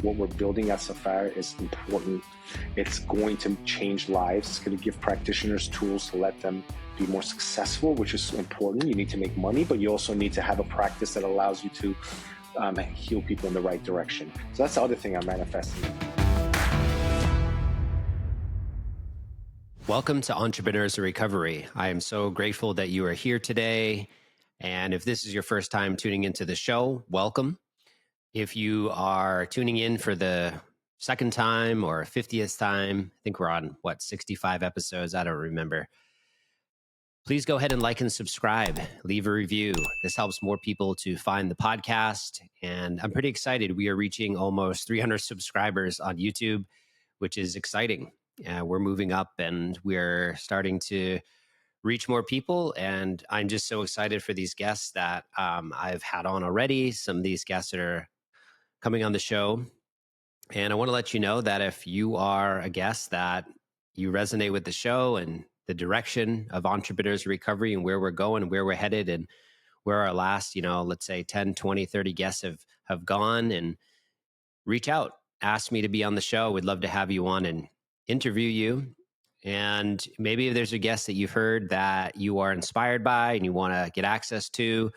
What we're building at Safar is important. It's going to change lives. It's going to give practitioners tools to let them be more successful, which is important. You need to make money, but you also need to have a practice that allows you to heal people in the right direction. So that's the other thing I'm manifesting. Welcome to Entrepreneurs in Recovery. I am so grateful that you are here today. And if this is your first time tuning into the show, welcome. If you are tuning in for the second time or 50th time, I think we're on, 65 episodes? I don't remember. Please go ahead and like and subscribe, leave a review. This helps more people to find the podcast. And I'm pretty excited. We are reaching almost 300 subscribers on YouTube, which is exciting. We're moving up and we're starting to reach more people. And I'm just so excited for these guests that I've had on already. Some of these guests that are coming on the show. And I want to let you know that if you are a guest that you resonate with the show and the direction of Entrepreneurs in Recovery and where we're going and where we're headed and where our last, let's say 10, 20, 30 guests have gone, and reach out, ask me to be on the show. We'd love to have you on and interview you. And maybe if there's a guest that you've heard that you are inspired by and you want to get access to,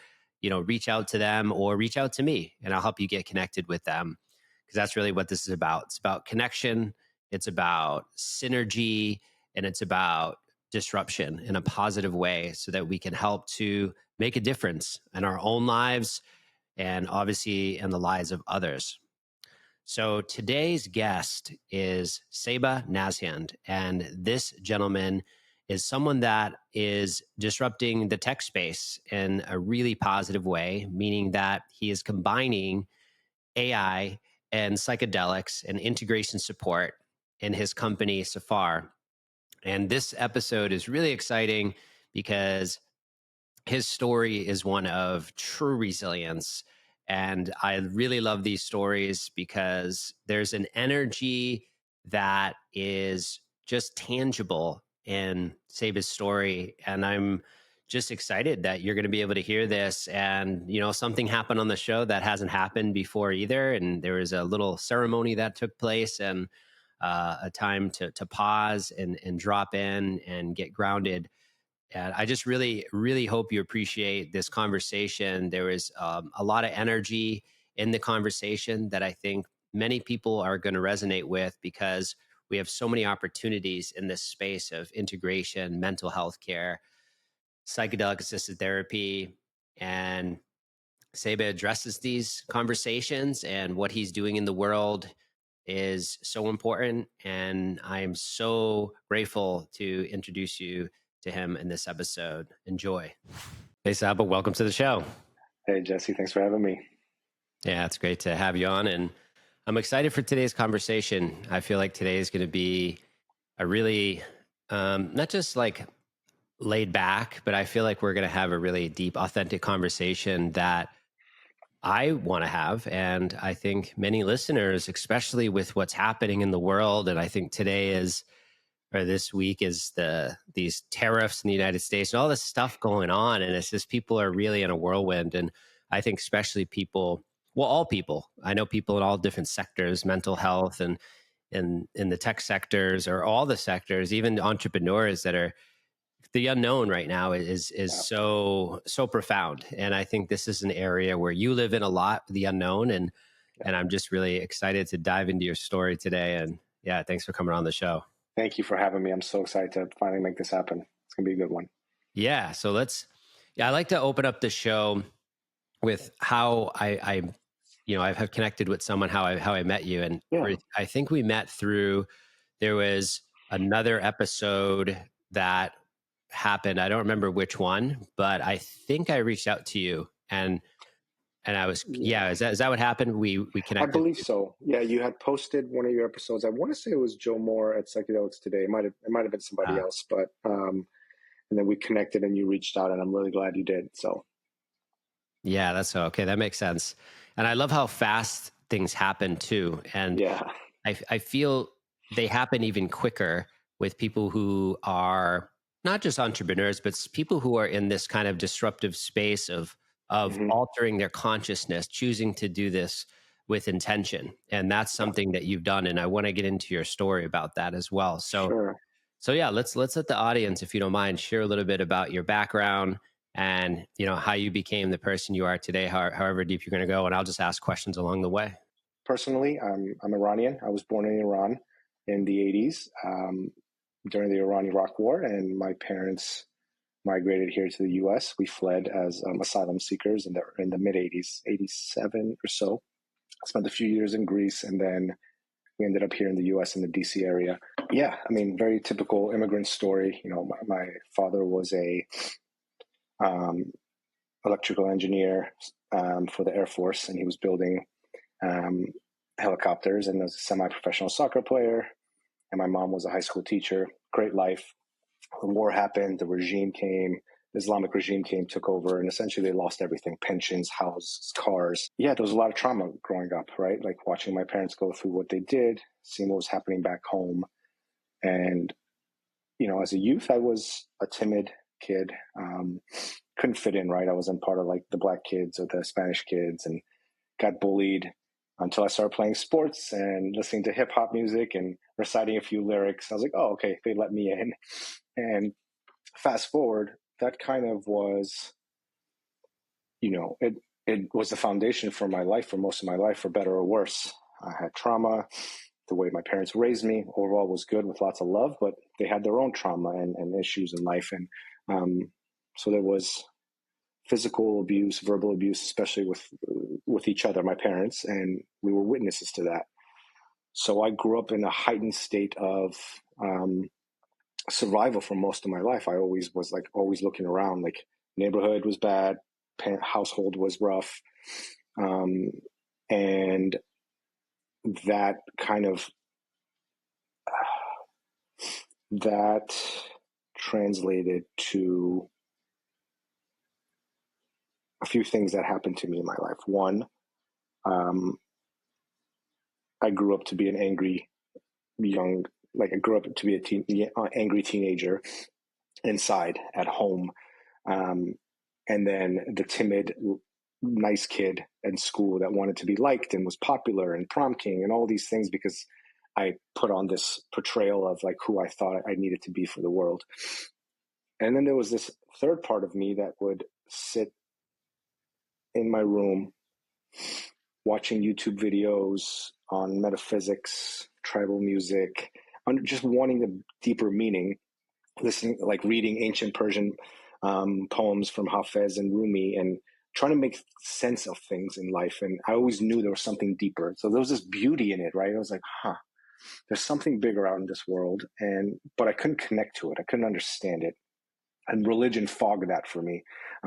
reach out to them or reach out to me and I'll help you get connected with them, because that's really what this is about. It's about connection. It's about synergy, and it's about disruption in a positive way so that we can help to make a difference in our own lives and obviously in the lives of others. So today's guest is Sabba Nazhand, and this gentleman is someone that is disrupting the tech space in a really positive way, meaning that he is combining AI and psychedelics and integration support in his company, Safar. And this episode is really exciting because his story is one of true resilience. And I really love these stories because there's an energy that is just tangible in Sabba's story. And I'm just excited that you're going to be able to hear this. And, something happened on the show that hasn't happened before either. And there was a little ceremony that took place and a time to pause and drop in and get grounded. And I just really, really hope you appreciate this conversation. There is a lot of energy in the conversation that I think many people are going to resonate with, because we have so many opportunities in this space of integration, mental health care, psychedelic-assisted therapy. And Sabba addresses these conversations, and what he's doing in the world is so important. And I'm so grateful to introduce you to him in this episode. Enjoy. Hey, Sabba, welcome to the show. Hey, Jesse, thanks for having me. Yeah, it's great to have you on. And I'm excited for today's conversation. I feel like today is going to be a really, not just like laid back, but I feel like we're going to have a really deep, authentic conversation that I want to have. And I think many listeners, especially with what's happening in the world, and I think this week is these tariffs in the United States and all this stuff going on. And it's just, people are really in a whirlwind. And I think especially all people, I know people in all different sectors, mental health and in the tech sectors or all the sectors, even entrepreneurs that are, the unknown right now is so profound. And I think this is an area where you live in a lot, the unknown. And I'm just really excited to dive into your story today. And yeah, thanks for coming on the show. Thank you for having me. I'm so excited to finally make this happen. It's going to be a good one. Yeah. So I like to open up the show with how I have connected with someone, how I met you. And I think we met there was another episode that happened. I don't remember which one, but I think I reached out to you and I was, is that what happened? We connected. I believe so. Yeah. You had posted one of your episodes. I want to say it was Joe Moore at Psychedelics Today. It might have been somebody else, but, and then we connected and you reached out, and I'm really glad you did. So. Yeah, that's okay. That makes sense. And I love how fast things happen too. And I feel they happen even quicker with people who are not just entrepreneurs, but people who are in this kind of disruptive space of altering their consciousness, choosing to do this with intention. And that's something that you've done. And I want to get into your story about that as well. Sure. So yeah, let's let the audience, if you don't mind, share a little bit about your background and, you know, how you became the person you are today, however deep you're going to go. And I'll just ask questions along the way. Personally, I'm Iranian. I was born in Iran in the 80s during the Iran-Iraq War, and my parents migrated here to the U.S. We fled as asylum seekers in the mid 80s, 87 or so. I spent a few years in Greece, and then we ended up here in the U.S. in the D.C. area. Yeah, I mean, very typical immigrant story. You know, my father was a electrical engineer for the Air Force, and he was building helicopters, and was a semi-professional soccer player. And my mom was a high school teacher. Great life. The war happened. The regime came. The Islamic regime came, took over, and essentially they lost everything: pensions, houses, cars. Yeah, there was a lot of trauma growing up, right? Like watching my parents go through what they did, seeing what was happening back home. And, you know, as a youth, I was a timid kid. Couldn't fit in, right? I wasn't part of like the black kids or the Spanish kids, and got bullied until I started playing sports and listening to hip hop music and reciting a few lyrics. I was like, oh, okay, they let me in. And fast forward, that kind of was, you know, it was the foundation for my life, for most of my life, for better or worse. I had trauma. The way my parents raised me overall was good with lots of love, but they had their own trauma and issues in life. And so there was physical abuse, verbal abuse, especially with each other, my parents, and we were witnesses to that. So I grew up in a heightened state of survival for most of my life. I always was like always looking around. Like neighborhood was bad, household was rough, and that kind of that translated to a few things that happened to me in my life. One, I grew up to be an angry young, like I grew up to be angry teenager inside at home. And then the timid, nice kid in school that wanted to be liked and was popular and prom king and all these things because I put on this portrayal of like who I thought I needed to be for the world. And then there was this third part of me that would sit in my room watching YouTube videos on metaphysics, tribal music, just wanting a deeper meaning, listening, like reading ancient Persian poems from Hafez and Rumi and trying to make sense of things in life. And I always knew there was something deeper. So there was this beauty in it, right? I was like, there's something bigger out in this world. But I couldn't connect to it. I couldn't understand it. And religion fogged that for me.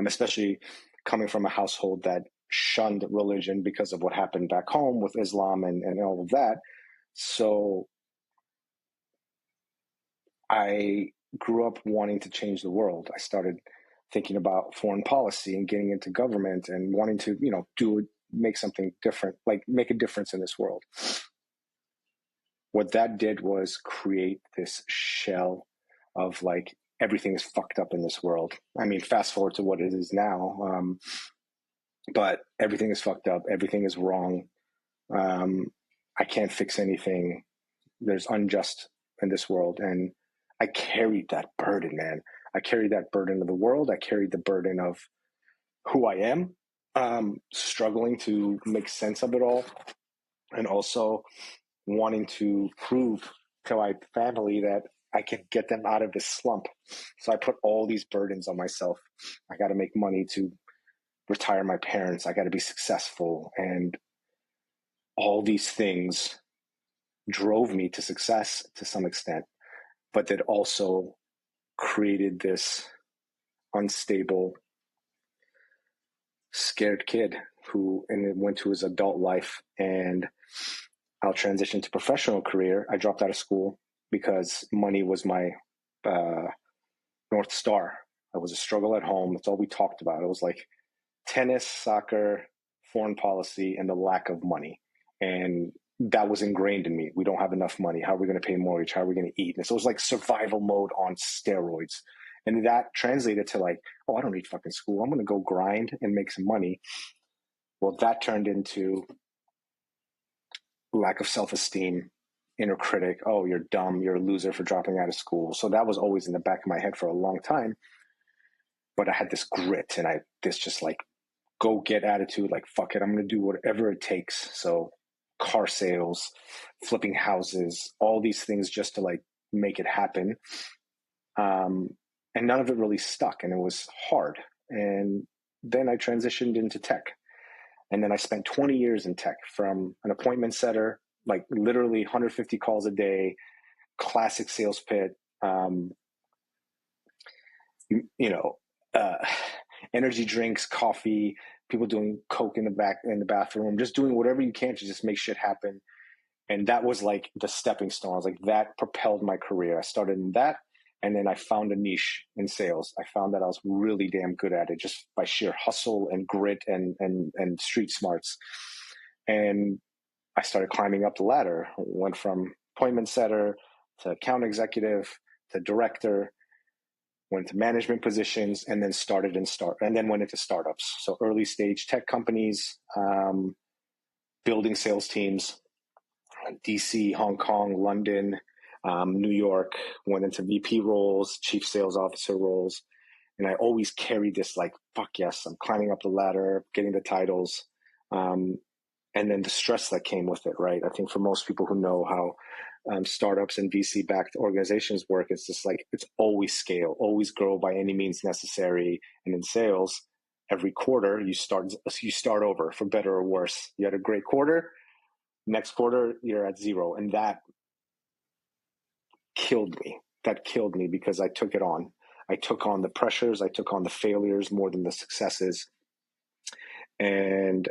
Especially coming from a household that shunned religion because of what happened back home with Islam and all of that. So I grew up wanting to change the world. I started thinking about foreign policy and getting into government and wanting to, you know, make something different, like make a difference in this world. What that did was create this shell of like, everything is fucked up in this world. I mean, fast forward to what it is now. But everything is fucked up. Everything is wrong. I can't fix anything. There's unjust in this world. And I carried that burden, man. I carried that burden of the world. I carried the burden of who I am, struggling to make sense of it all. And also wanting to prove to my family that I can get them out of this slump. So I put all these burdens on myself. I got to make money to retire my parents. I got to be successful. And all these things drove me to success to some extent, but that also created this unstable, scared kid who went to his adult life. And I'll transition to professional career. I dropped out of school because money was my North Star. I was a struggle at home. That's all we talked about. It was like tennis, soccer, foreign policy, and the lack of money. And that was ingrained in me. We don't have enough money. How are we going to pay mortgage? How are we going to eat? And so it was like survival mode on steroids. And that translated to like, oh, I don't need fucking school. I'm going to go grind and make some money. Well, that turned into lack of self-esteem, inner critic. Oh, you're dumb. You're a loser for dropping out of school. So that was always in the back of my head for a long time. But I had this grit and this just like go get attitude. Like, fuck it. I'm going to do whatever it takes. So car sales, flipping houses, all these things just to like make it happen. And none of it really stuck, and it was hard. And then I transitioned into tech. And then I spent 20 years in tech, from an appointment setter, like literally 150 calls a day, classic sales pit, you know, energy drinks, coffee, people doing coke in the bathroom, just doing whatever you can to just make shit happen. And that was like the stepping stone. I was like, that propelled my career. I started in that. And then I found a niche in sales. I found that I was really damn good at it, just by sheer hustle and grit and street smarts. And I started climbing up the ladder. Went from appointment setter to account executive to director, went to management positions, and then went into startups. So early stage tech companies, building sales teams, DC, Hong Kong, London, New York, went into VP roles, chief sales officer roles. And I always carried this like, fuck yes, I'm climbing up the ladder, getting the titles. And then the stress that came with it, right? I think for most people who know how startups and VC-backed organizations work, it's just like, it's always scale, always grow by any means necessary. And in sales, every quarter you start over, for better or worse. You had a great quarter, next quarter you're at zero. And that killed me because I took it on. I took on the pressures, I took on the failures more than the successes. And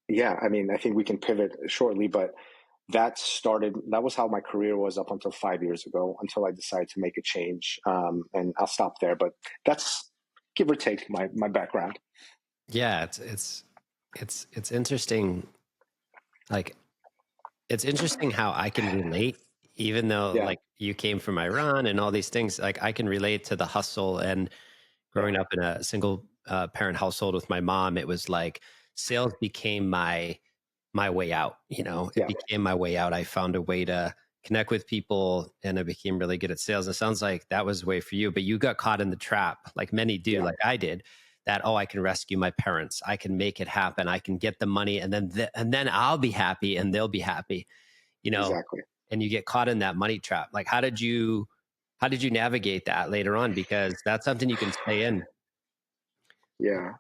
yeah, I mean, I think we can pivot shortly, but that was how my career was up until 5 years ago, until I decided to make a change. And I'll stop there, but that's, give or take, my background. Yeah, it's interesting. Like, it's interesting how I can relate, even though like you came from Iran and all these things. Like, I can relate to the hustle, and growing up in a single parent household with my mom, it was like sales became my way out. It became my way out. I found a way to connect with people, and I became really good at sales. It sounds like that was the way for you, but you got caught in the trap, like many do, like I did, that, oh, I can rescue my parents. I can make it happen. I can get the money, and then I'll be happy and they'll be happy, Exactly. And you get caught in that money trap. Like, how did you navigate that later on? Because that's something you can stay in. Yeah.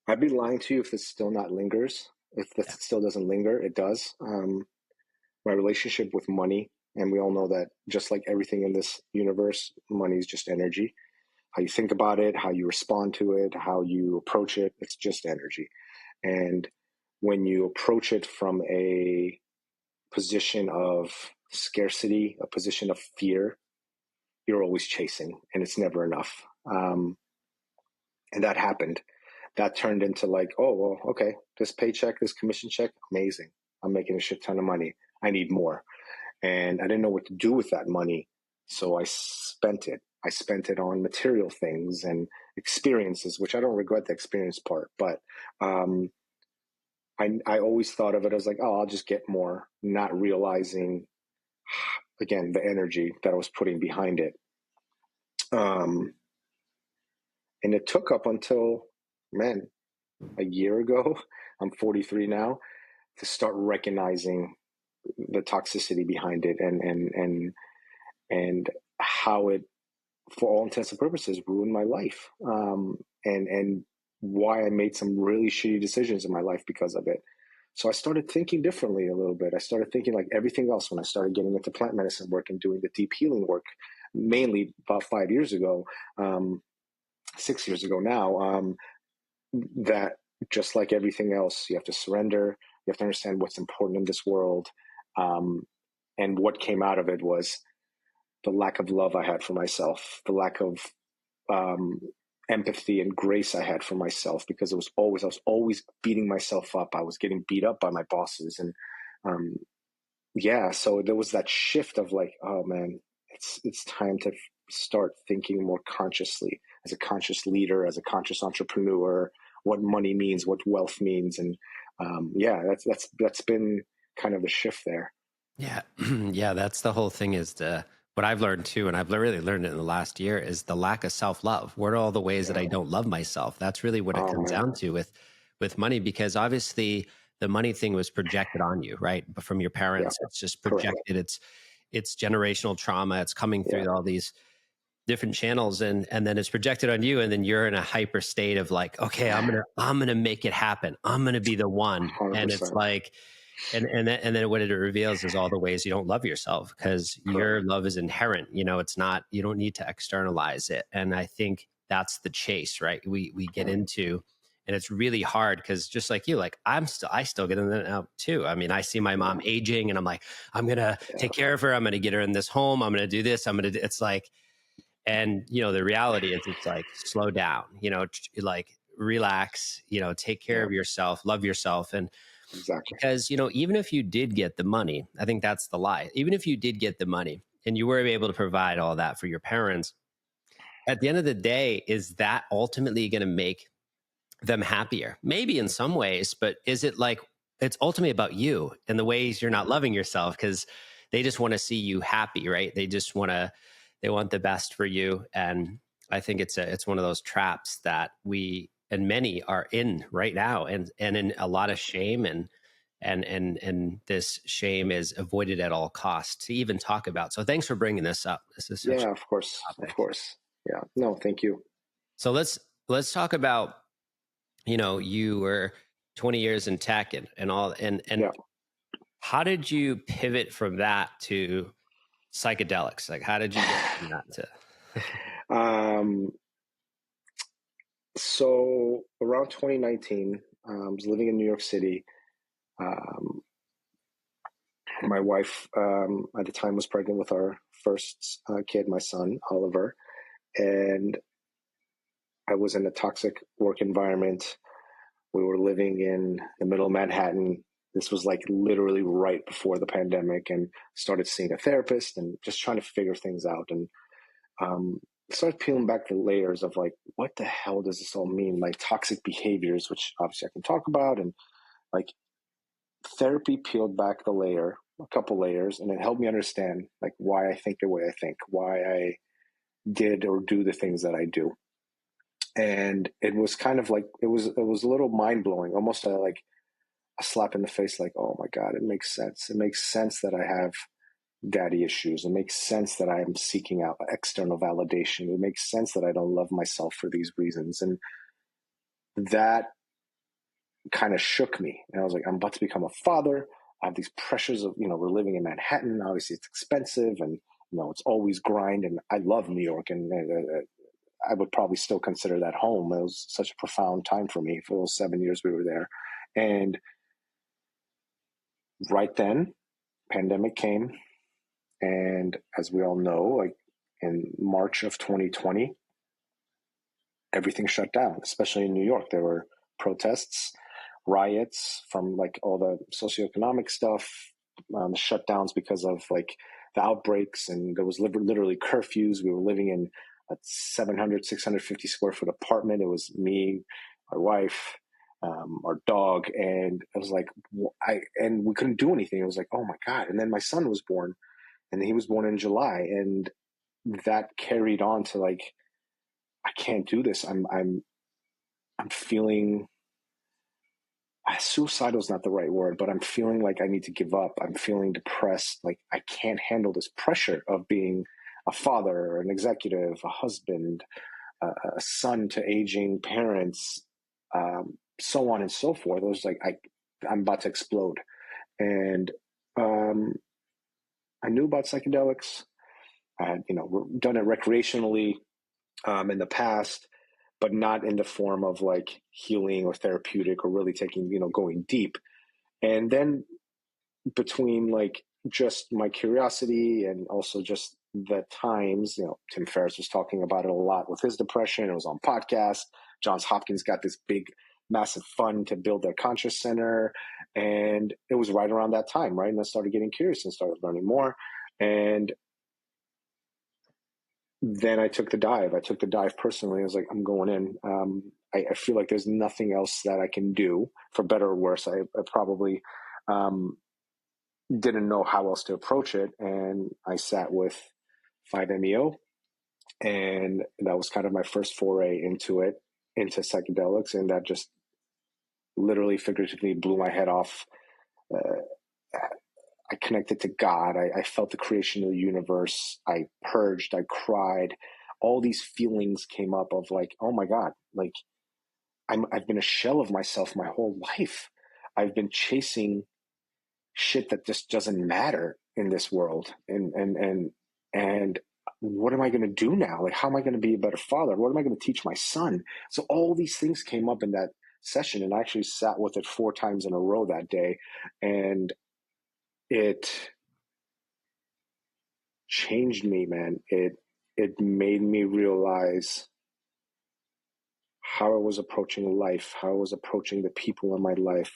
I'd be lying to you if this still not lingers. If this still doesn't linger, it does. My relationship with money, and we all know that just like everything in this universe, money is just energy. How you think about it, how you respond to it, how you approach it, it's just energy. And when you approach it from a position of scarcity, a position of fear, you're always chasing, and it's never enough. And that happened. That turned into like, oh, well, okay, this paycheck, this commission check, amazing. I'm making a shit ton of money. I need more. And I didn't know what to do with that money. So I spent it. I spent it on material things and experiences, which I don't regret the experience part. But I always thought of it as like, oh, I'll just get more, not realizing, again, the energy that I was putting behind it. And it took up until, man, a year ago, I'm 43 now, to start recognizing the toxicity behind it and how it, for all intents and purposes, ruined my life, and why I made some really shitty decisions in my life because of it. So I started thinking differently a little bit. I started thinking like everything else when I started getting into plant medicine work and doing the deep healing work, mainly about 5 years ago, 6 years ago now, that just like everything else, you have to surrender. You have to understand what's important in this world. And what came out of it was the lack of love I had for myself, the lack of empathy and grace I had for myself, because I was always beating myself up. I was getting beat up by my bosses. And so there was that shift of like, oh man, it's time to start thinking more consciously, as a conscious leader, as a conscious entrepreneur, what money means, what wealth means. And that's been kind of the shift there. Yeah. Yeah. That's the whole thing is what I've learned too. And I've really learned it in the last year is the lack of self-love. What are all the ways that Yeah. I don't love myself? That's really what it Oh comes man. down to with money, because obviously the money thing was projected on you, right? But from your Yeah. parents, it's just Correct. projected. It's generational trauma. It's coming through all these different channels, and then it's projected on you, and then you're in a hyper state of like, okay, I'm gonna make it happen. I'm gonna be the one. And it's 100%. like, and then what it reveals is all the ways you don't love yourself, because Correct. your love is inherent. It's not, you don't need to externalize it. And I think that's the chase, right? We get Yeah. into, and it's really hard because just like you, like I still get in that out too. I mean, I see my mom aging and I'm like, I'm going to Yeah. take care of her. I'm going to get her in this home. I'm going to do this. It's like, and the reality is it's like, slow down, like relax, take care Yeah. of yourself, love yourself. And Exactly. because, even if you did get the money, I think that's the lie. Even if you did get the money and you were able to provide all that for your parents, at the end of the day, is that ultimately going to make them happier? Maybe in some ways, but is it like, it's ultimately about you and the ways you're not loving yourself, because they just want to see you happy, right? They want the best for you. And I think it's one of those traps that we and many are in right now, and in a lot of shame, and this shame is avoided at all costs to even talk about. So thanks for bringing this up. This is such Yeah, a of course. Of topic. course. Yeah. No, thank you. So let's talk about, you were 20 years in tech and all, and Yeah. how did you pivot from that to psychedelics? Like, how did you get from that to um, so around 2019, I was living in New York City. Um, my wife at the time was pregnant with our first kid, my son, Oliver. And I was in a toxic work environment. We were living in the middle of Manhattan. This was like literally right before the pandemic, and started seeing a therapist and just trying to figure things out. And um, started peeling back the layers of like, what the hell does this all mean? Like toxic behaviors, which obviously I can talk about. And like therapy peeled back the layer, a couple layers, and it helped me understand like why I think the way I think, why I did or do the things that I do. And it was kind of like it was a little mind blowing, almost like a slap in the face, like, oh my God, it makes sense. It makes sense that I have daddy issues. It makes sense that I am seeking out external validation. It makes sense that I don't love myself for these reasons. And that kind of shook me. And I was like, I'm about to become a father. I have these pressures of, we're living in Manhattan. Obviously, it's expensive, and, it's always grind. And I love New York, and I would probably still consider that home. It was such a profound time for me for those 7 years we were there. And right then, pandemic came. And as we all know, like in March of 2020, everything shut down, especially in New York. There were protests, riots from like all the socioeconomic stuff, the shutdowns because of like the outbreaks. And there was literally curfews. We were living in a 700, 650 square foot apartment. It was me, my wife, our dog. And it was like, and we couldn't do anything. It was like, oh my God. And then my son was born, and he was born in July. And that carried on to like, I can't do this. I'm feeling suicidal is not the right word, but I'm feeling like I need to give up. I'm feeling depressed. Like I can't handle this pressure of being a father, an executive, a husband, a son to aging parents, so on and so forth. It was like I'm about to explode. And um, I knew about psychedelics. I had done it recreationally in the past, but not in the form of like healing or therapeutic or really taking, going deep. And then between like just my curiosity and also just the times, Tim Ferriss was talking about it a lot with his depression. It was on podcast. Johns Hopkins got this big, massive fund to build their conscious center. And it was right around that time, right? And I started getting curious and started learning more. And then I took the dive. I took the dive personally. I was like, I'm going in. I feel like there's nothing else that I can do, for better or worse. I probably didn't know how else to approach it. And I sat with 5-MeO, and that was kind of my first foray into psychedelics. And that just literally, figuratively blew my head off. I connected to God. I felt the creation of the universe. I purged, I cried. All these feelings came up of like, oh my God, like I've been a shell of myself my whole life. I've been chasing shit that just doesn't matter in this world. And what am I going to do now? Like, how am I going to be a better father? What am I going to teach my son? So all these things came up in that session, and I actually sat with it 4 times in a row that day. And it changed me, man. It made me realize how I was approaching life, how I was approaching the people in my life,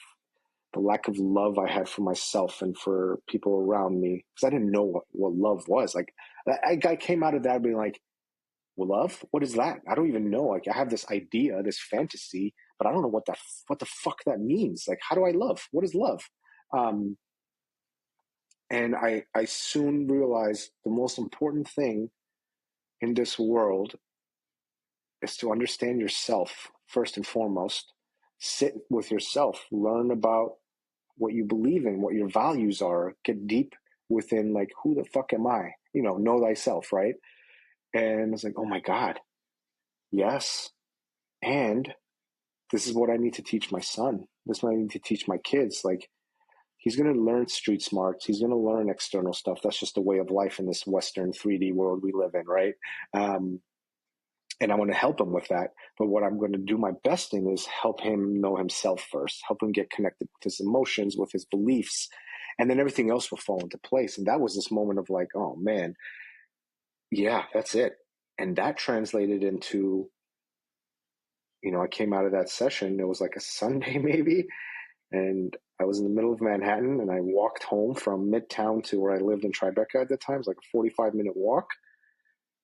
the lack of love I had for myself and for people around me, because I didn't know what love was. Like, I came out of that being like, well, love? What is that? I don't even know. Like, I have this idea, this fantasy, but I don't know what the fuck that means. Like, how do I love? What is love? And I soon realized the most important thing in this world is to understand yourself first and foremost. Sit with yourself, learn about what you believe in, what your values are, get deep within, like, who the fuck am I? Know thyself, right? And it's like, oh my God, yes. And this is what I need to teach my son. This is what I need to teach my kids. Like, he's going to learn street smarts. He's going to learn external stuff. That's just the way of life in this Western 3D world we live in, right? And I want to help him with that. But what I'm going to do my best in is help him know himself first, help him get connected with his emotions, with his beliefs, and then everything else will fall into place. And that was this moment of like, oh man, yeah, that's it. And that translated into, I came out of that session. It was like a Sunday maybe. And I was in the middle of Manhattan, and I walked home from Midtown to where I lived in Tribeca at the time. It was like a 45-minute walk.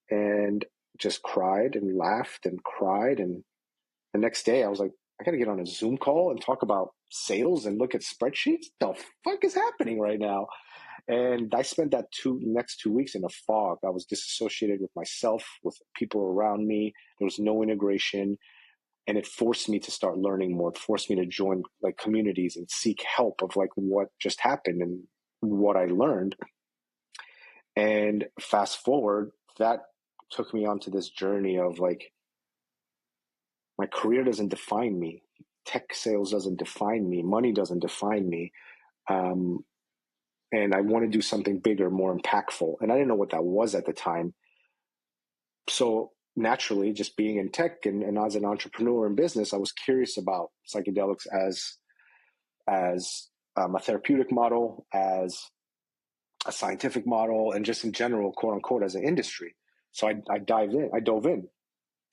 And just cried and laughed and cried. And the next day I was like, I got to get on a Zoom call and talk about sales and look at spreadsheets. The fuck is happening right now? And I spent that next 2 weeks in a fog. I was disassociated with myself, with people around me. There was no integration. And it forced me to start learning more. It forced me to join like communities and seek help of like what just happened and what I learned. And fast forward, that took me onto this journey of like, my career doesn't define me. Tech sales doesn't define me. Money doesn't define me. And I want to do something bigger, more impactful. And I didn't know what that was at the time. So naturally, just being in tech and as an entrepreneur in business, I was curious about psychedelics as a therapeutic model, as a scientific model, and just in general, quote unquote, as an industry. So I dove in.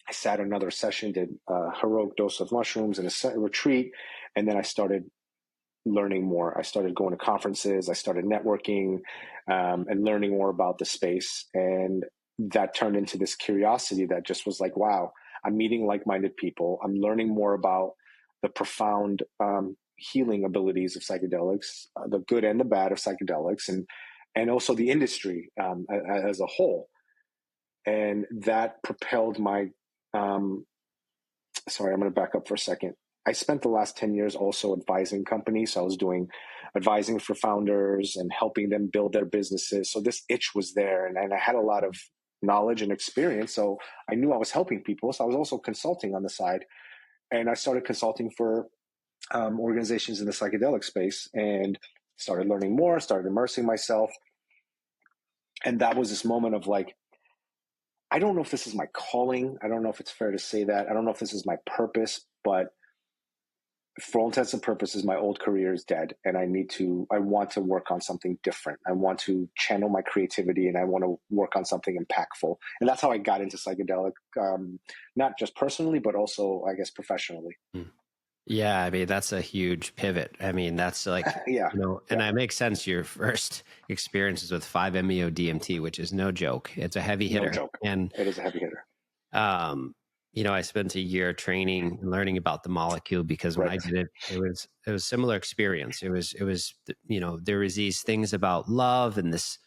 I sat another session, did a heroic dose of mushrooms and a retreat. And then I started learning more. I started going to conferences. I started networking and learning more about the space. And that turned into this curiosity that just was like, wow, I'm meeting like-minded people. I'm learning more about the profound healing abilities of psychedelics, the good and the bad of psychedelics, and also the industry as a whole. And that propelled my sorry, I'm going to back up for a second. I spent the last 10 years also advising companies. So I was doing advising for founders and helping them build their businesses. So this itch was there, and I had a lot of knowledge and experience. So I knew I was helping people. So I was also consulting on the side. And I started consulting for organizations in the psychedelic space and started learning more, started immersing myself. And that was this moment of like, I don't know if this is my calling. I don't know if it's fair to say that. I don't know if this is my purpose, but for all intents and purposes, my old career is dead, and I want to work on something different. I want to channel my creativity, and I want to work on something impactful. And that's how I got into psychedelic, not just personally, but also, I guess, professionally. Yeah, I mean, that's a huge pivot. I mean, that's like, Yeah. and that makes sense. Your first experiences with 5-MeO DMT, which is no joke. It's a heavy hitter. No joke. And It is a heavy hitter. I spent a year training and learning about the molecule, because when I Right. did it, it was similar experience. It was there was these things about love and this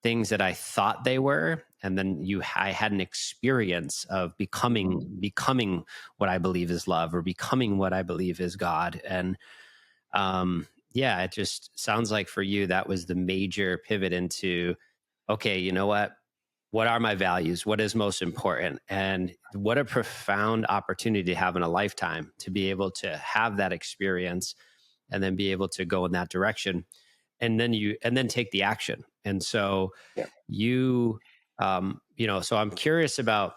things that I thought they were, and then I had an experience of becoming what I believe is love, or becoming what I believe is God. And yeah, it just sounds like for you that was the major pivot into, okay, you know what are my values? What is most important? And what a profound opportunity to have in a lifetime, to be able to have that experience and then be able to go in that direction, and then take the action. And so Yeah. so I'm curious about,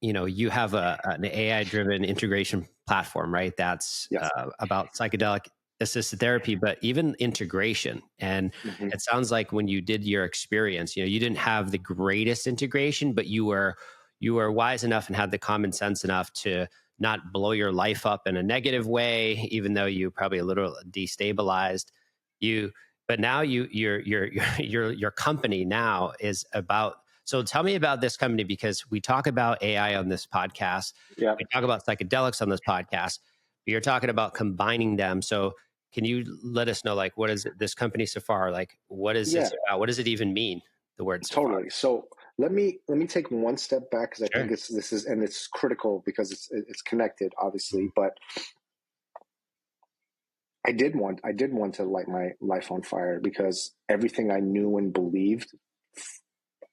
you have an AI driven integration platform, right? That's Yes. about psychedelic assisted therapy, but even integration. And Hmm. it sounds like when you did your experience, you didn't have the greatest integration, but you were wise enough and had the common sense enough to not blow your life up in a negative way, even though you probably a little destabilized you. But now your company now is about. So tell me about this company, because we talk about AI on this podcast. Yeah. We talk about psychedelics on this podcast. But you're talking about combining them. So can you let us know, like, what is it, this company Safar? Like, what is Yeah. this about? What does it even mean? The word Safar. Totally. So let me take one step back, because I think Sure. this is, and it's critical because it's connected, obviously. But I did want to light my life on fire, because everything I knew and believed,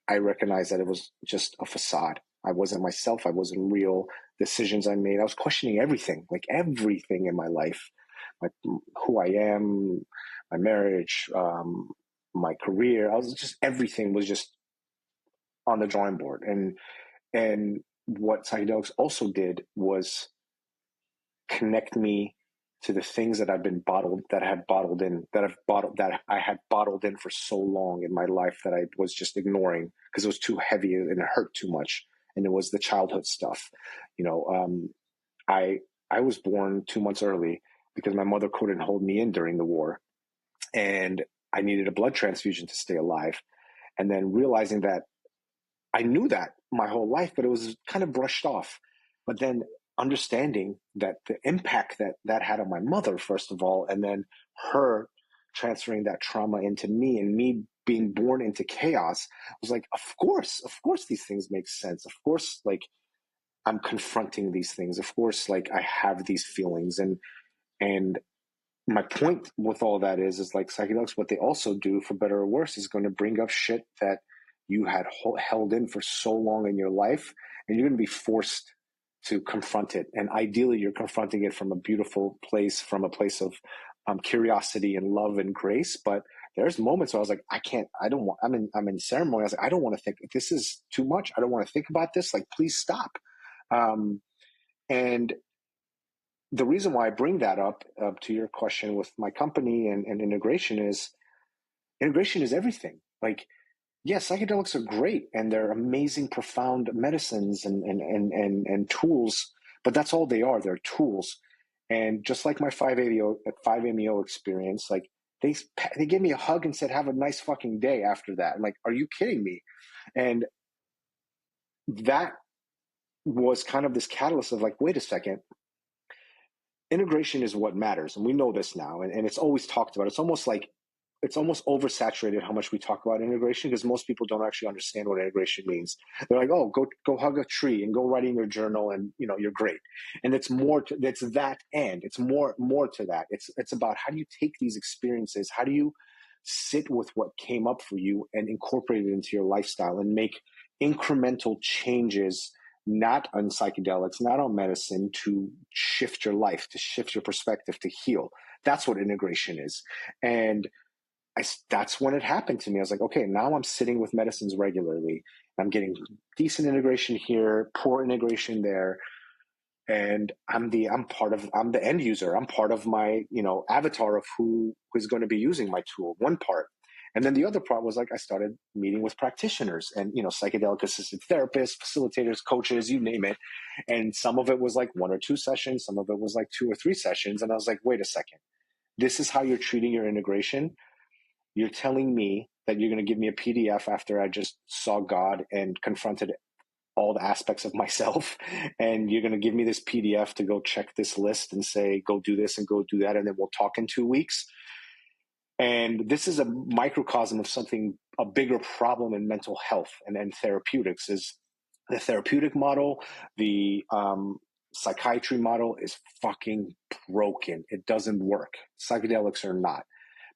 I recognized that it was just a facade. I wasn't myself. I wasn't real. Decisions I made, I was questioning everything, like everything in my life, like who I am, my marriage, my career. I was just, everything was just on the drawing board. And what psychedelics also did was connect me to the things that I had bottled in for so long in my life, that I was just ignoring because it was too heavy and it hurt too much. And it was the childhood stuff. You know, I I was born 2 months early because my mother couldn't hold me in during the war, and I needed a blood transfusion to stay alive. And then realizing that I knew that my whole life, but it was kind of brushed off. But then understanding that the impact that that had on my mother, first of all, and then her transferring that trauma into me, and me being born into chaos, was like, of course, these things make sense. Of course, like I'm confronting these things. Of course, like I have these feelings, and my point with all that is like psychedelics, what they also do, for better or worse, is going to bring up shit that you had held in for so long in your life, and you're going to be forced to confront it. And ideally, you're confronting it from a beautiful place, from a place of curiosity and love and grace. But there's moments where I was like, I don't want, I'm in ceremony. I was like, I don't want to think, this is too much. I don't want to think about this. Like, please stop. Um, and the reason why I bring that up, to your question with my company and integration is everything. Like, yes, psychedelics are great and they're amazing, profound medicines and tools, but that's all they are. They're tools. And just like my 5-MeO experience, like they gave me a hug and said, "Have a nice fucking day." After that, I'm like, "Are you kidding me?" And that was kind of this catalyst of like, wait a second, integration is what matters, and we know this now, and it's always talked about. It's almost oversaturated how much we talk about integration, because most people don't actually understand what integration means. They're like, "Oh, go hug a tree and go write in your journal, and you're great." And it's more to, it's that end. It's more to that. It's about, how do you take these experiences, how do you sit with what came up for you and incorporate it into your lifestyle and make incremental changes, not on psychedelics, not on medicine, to shift your life, to shift your perspective, to heal. That's what integration is. And that's when it happened to me. I was like, okay, now I'm sitting with medicines regularly. I'm getting decent integration here, poor integration there. And I'm the end user. I'm part of my, avatar of who is going to be using my tool, one part. And then the other part was like, I started meeting with practitioners and, psychedelic assisted therapists, facilitators, coaches, you name it. And some of it was like 1 or 2 sessions. Some of it was like 2 or 3 sessions. And I was like, wait a second, this is how you're treating your integration. You're telling me that you're going to give me a PDF after I just saw God and confronted all the aspects of myself, and you're going to give me this PDF to go check this list and say, go do this and go do that, and then we'll talk in 2 weeks. And this is a microcosm of something, a bigger problem in mental health and therapeutics is the therapeutic model, the psychiatry model is fucking broken. It doesn't work. Psychedelics are not.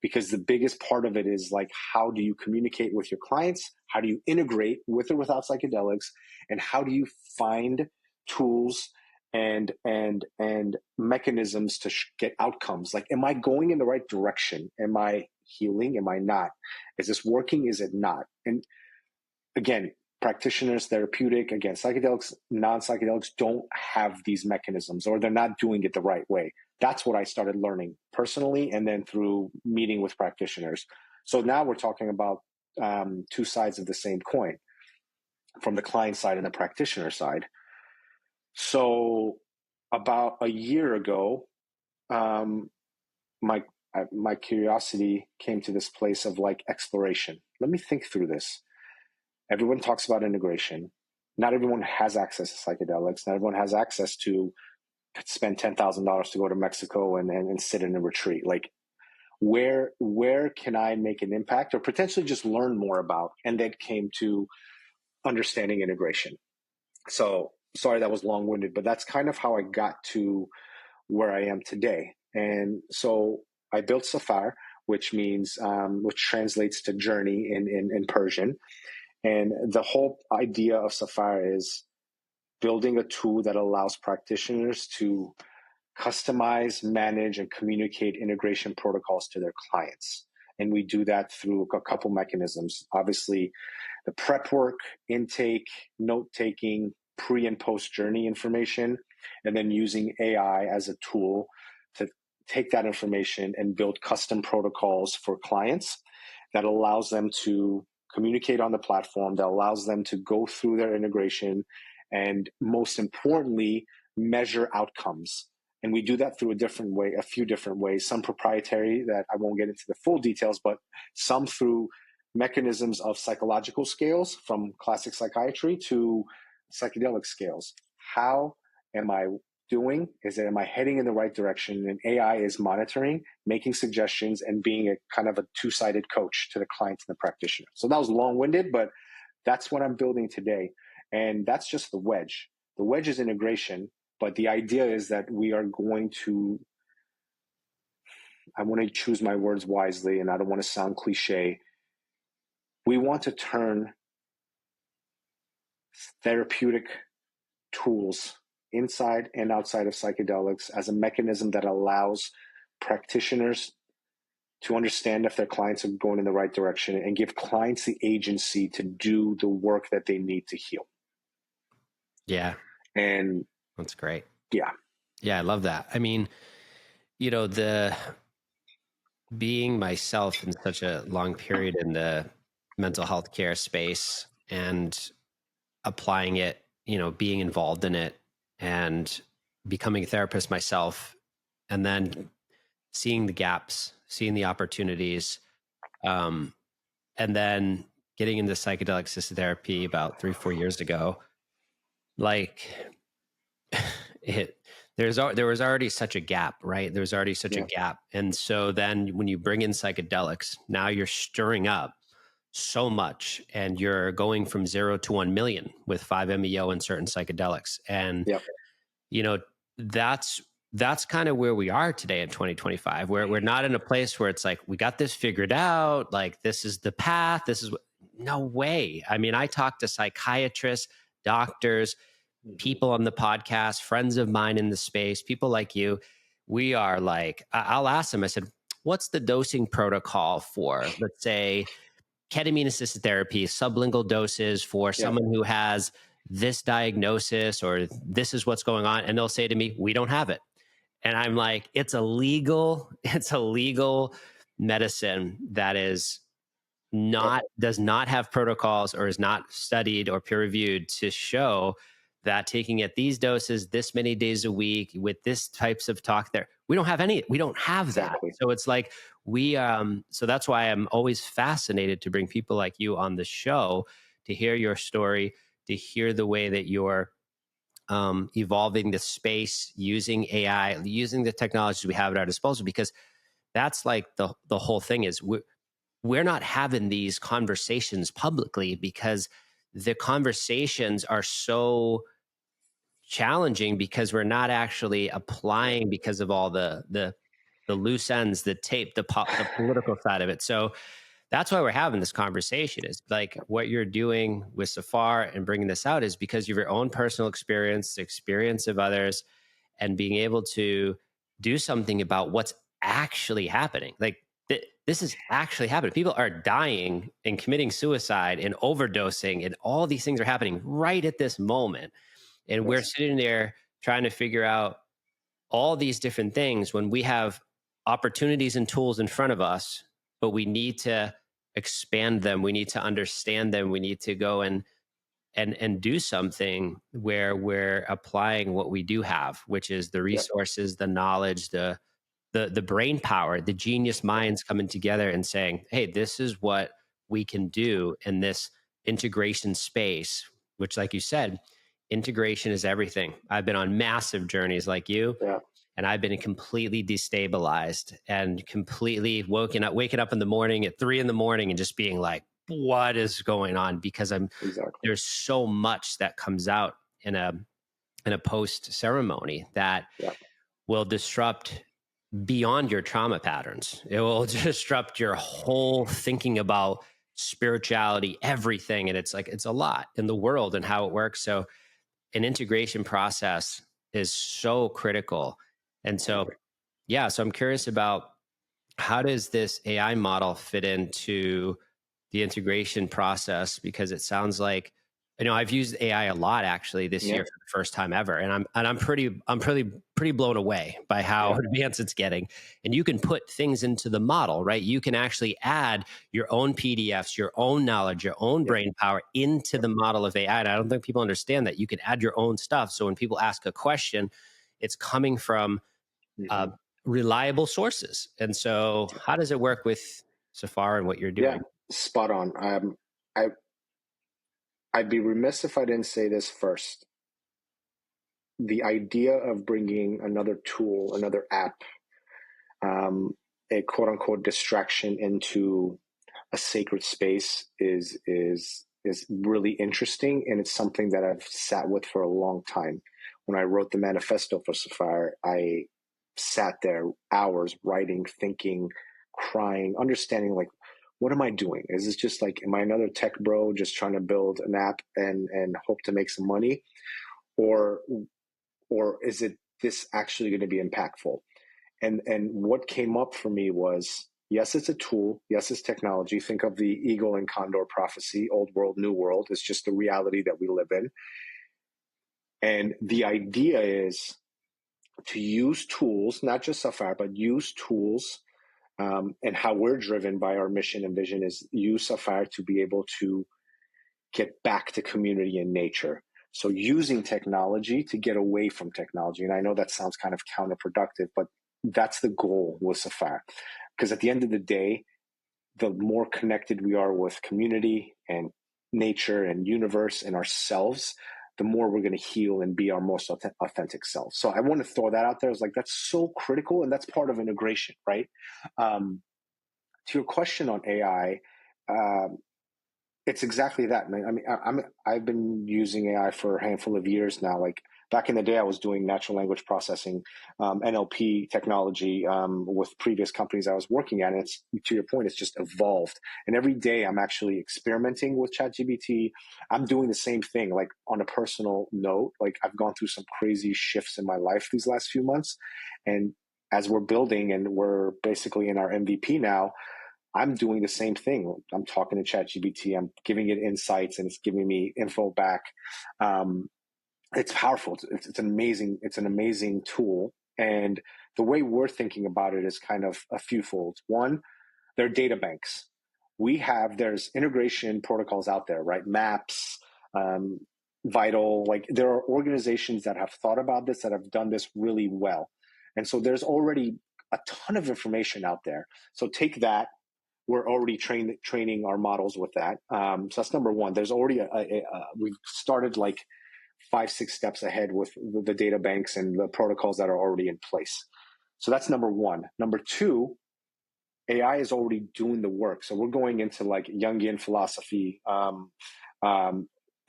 Because the biggest part of it is like, how do you communicate with your clients? How do you integrate with or without psychedelics? And how do you find tools and mechanisms to get outcomes? Like, am I going in the right direction? Am I healing? Am I not? Is this working? Is it not? And again, practitioners, therapeutic, again, psychedelics, non-psychedelics don't have these mechanisms, or they're not doing it the right way. That's what I started learning personally, and then through meeting with practitioners. So now we're talking about two sides of the same coin, from the client side and the practitioner side. So about a year ago, my curiosity came to this place of like exploration. Let me think through this. Everyone talks about integration. Not everyone has access to psychedelics. Not everyone has access to spend $10,000 to go to Mexico and sit in a retreat. Like, where can I make an impact or potentially just learn more about? And that came to understanding integration. So sorry, that was long-winded, but that's kind of how I got to where I am today. And so I built Safar, which means, which translates to journey in Persian. And the whole idea of Safar is building a tool that allows practitioners to customize, manage, and communicate integration protocols to their clients. And we do that through a couple mechanisms. Obviously, the prep work, intake, note-taking, pre and post journey information, and then using AI as a tool to take that information and build custom protocols for clients that allows them to communicate on the platform, that allows them to go through their integration, and most importantly, measure outcomes. And we do that through a few different ways, some proprietary that I won't get into the full details, but some through mechanisms of psychological scales, from classic psychiatry to psychedelic scales. How am I doing? Am I heading in the right direction? And AI is monitoring, making suggestions, and being a kind of a two-sided coach to the client and the practitioner. So that was long-winded, but that's what I'm building today. And that's just the wedge. The wedge is integration, but the idea is that we are going to, I want to choose my words wisely, and I don't want to sound cliche. We want to turn therapeutic tools inside and outside of psychedelics as a mechanism that allows practitioners to understand if their clients are going in the right direction and give clients the agency to do the work that they need to heal. Yeah. And that's great. Yeah. Yeah, I love that. I mean, the being myself in such a long period in the mental health care space and applying it, being involved in it and becoming a therapist myself, and then seeing the gaps, seeing the opportunities, and then getting into psychedelic-assisted therapy about 3-4 years ago. Like, there was already such a gap, right? There was already such a gap. And so then when you bring in psychedelics, now you're stirring up so much, and you're going from 0 to 1 million with 5-MeO and certain psychedelics. And, that's kind of where we are today in 2025, where we're not in a place where it's like, we got this figured out. Like, this is the path. No way. I mean, I talk to psychiatrists, doctors, people on the podcast, friends of mine in the space, people like you. We are like, I'll ask them, I said, what's the dosing protocol for, let's say, ketamine assisted therapy, sublingual doses for someone who has this diagnosis, or this is what's going on? And they'll say to me, we don't have it. And I'm like, it's a legal medicine that does not have protocols, or is not studied or peer reviewed to show that taking at these doses, this many days a week with this types of talk there, we don't have that. Exactly. So it's like so that's why I'm always fascinated to bring people like you on the show to hear your story, to hear the way that you're evolving the space using AI, using the technologies we have at our disposal, because that's like the whole thing is we're not having these conversations publicly because the conversations are so challenging because we're not actually applying because of all the loose ends, the tape, the political side of it. So that's why we're having this conversation, is like what you're doing with Safar and bringing this out is because of your own personal experience, the experience of others, and being able to do something about what's actually happening. Like this is actually happening. People are dying and committing suicide and overdosing, and all these things are happening right at this moment. And we're sitting there trying to figure out all these different things when we have opportunities and tools in front of us, but we need to expand them. We need to understand them. We need to go and do something where we're applying what we do have, which is the resources, the knowledge, the brain power, the genius minds coming together and saying, hey, this is what we can do in this integration space, which, like you said, integration is everything. I've been on massive journeys like you, and I've been completely destabilized and completely waking up in the morning at 3 a.m. and just being like, what is going on? Because there's so much that comes out in a post ceremony that will disrupt beyond your trauma patterns. It will disrupt your whole thinking about spirituality, everything. And it's a lot in the world and how it works. So an integration process is so critical. And so, so I'm curious about, how does this AI model fit into the integration process? Because it sounds like, I've used AI a lot actually this year for the first time ever, and I'm pretty blown away by how advanced it's getting. And you can put things into the model, right? You can actually add your own PDFs, your own knowledge, your own brain power into the model of AI. And I don't think people understand that you can add your own stuff. So when people ask a question, it's coming from reliable sources. And so, how does it work with Safar and what you're doing? Yeah, spot on. I'd be remiss if I didn't say this first. The idea of bringing another tool, another app, a quote unquote distraction into a sacred space is really interesting, and it's something that I've sat with for a long time. When I wrote the manifesto for Safar, I sat there hours writing, thinking, crying, understanding, like, what am I doing? Is this just like, am I another tech bro just trying to build an app and hope to make some money? Or is it this actually going to be impactful? And what came up for me was, yes, it's a tool. Yes, it's technology. Think of the eagle and condor prophecy, old world, new world. It's just the reality that we live in. And the idea is to use tools, not just Safar, but use tools. And how we're driven by our mission and vision is use Safar to be able to get back to community and nature. So using technology to get away from technology. And I know that sounds kind of counterproductive, but that's the goal with Safar. Because at the end of the day, the more connected we are with community and nature and universe and ourselves, the more we're going to heal and be our most authentic self. So I want to throw that out there. It's like, that's so critical, and that's part of integration, right? To your question on AI, it's exactly that, man. I mean, I've been using AI for a handful of years now. Like back in the day, I was doing natural language processing, NLP technology with previous companies I was working at. And it's, to your point, it's just evolved. And every day I'm actually experimenting with ChatGPT. I'm doing the same thing, like on a personal note. Like I've gone through some crazy shifts in my life these last few months. And as we're building and we're basically in our MVP now, I'm doing the same thing. I'm talking to ChatGPT. I'm giving it insights, and it's giving me info back. It's powerful. It's an amazing. It's an amazing tool. And the way we're thinking about it is kind of a few folds. One, there are data banks. There's integration protocols out there, right? Maps, Vital. Like there are organizations that have thought about this, that have done this really well. And so there's already a ton of information out there. So take that. we're already training our models with that. So that's number one. There's already we've started like 5-6 steps ahead with the data banks and the protocols that are already in place. So that's number one. Number two, AI is already doing the work. So we're going into like Jungian philosophy,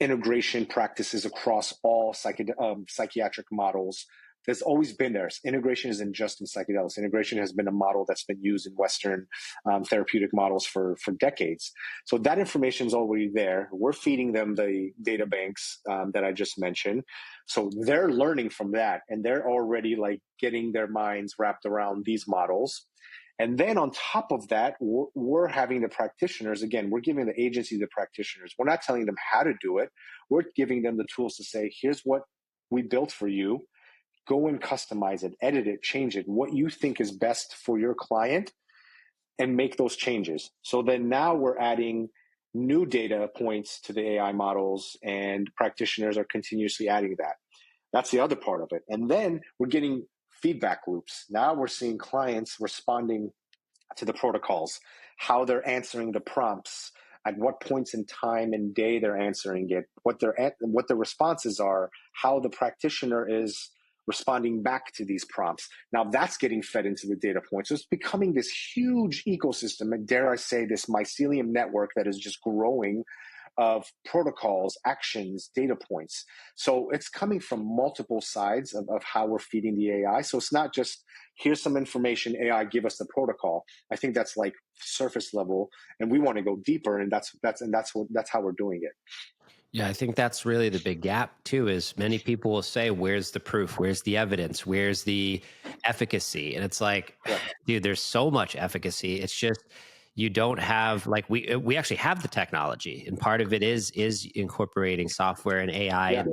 integration practices across all psychiatric models. There's always been there. Integration isn't just in psychedelics. Integration has been a model that's been used in Western therapeutic models for decades. So that information is already there. We're feeding them the data banks that I just mentioned. So they're learning from that, and they're already like getting their minds wrapped around these models. And then on top of that, we're having the practitioners, again, we're giving the agency the practitioners. We're not telling them how to do it. We're giving them the tools to say, here's what we built for you. Go and customize it, edit it, change it, what you think is best for your client, and make those changes. So then now we're adding new data points to the AI models, and practitioners are continuously adding that. That's the other part of it. And then we're getting feedback loops. Now we're seeing clients responding to the protocols, how they're answering the prompts, at what points in time and day they're answering it, what their responses are, how the practitioner is responding back to these prompts. Now that's getting fed into the data points. So it's becoming this huge ecosystem, and dare I say, this mycelium network that is just growing of protocols, actions, data points. So it's coming from multiple sides of how we're feeding the AI. So it's not just, here's some information, AI, give us the protocol. I think that's like surface level, and we want to go deeper, and that's how we're doing it. Yeah, I think that's really the big gap too, is many people will say, where's the proof? Where's the evidence? Where's the efficacy? And it's like, dude, there's so much efficacy. It's just, you don't have, like, we actually have the technology, and part of it is incorporating software and AI.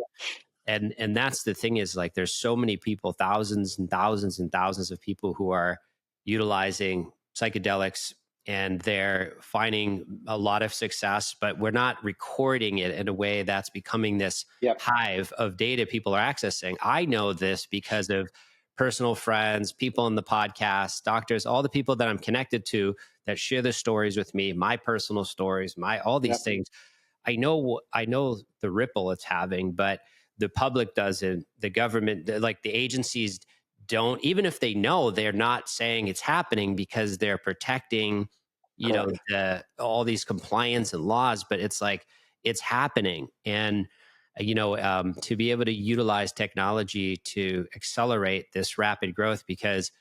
And that's the thing, is like, there's so many people, thousands and thousands and thousands of people who are utilizing psychedelics, and they're finding a lot of success, but we're not recording it in a way that's becoming this hive of data people are accessing. I know this because of personal friends, people on the podcast, doctors, all the people that I'm connected to that share the stories with me, my personal stories, all these things. I know the ripple it's having, but the public doesn't, the government, like the agencies don't, even if they know, they're not saying it's happening because they're protecting, all these compliance and laws, but it's like, it's happening. And, to be able to utilize technology to accelerate this rapid growth, because,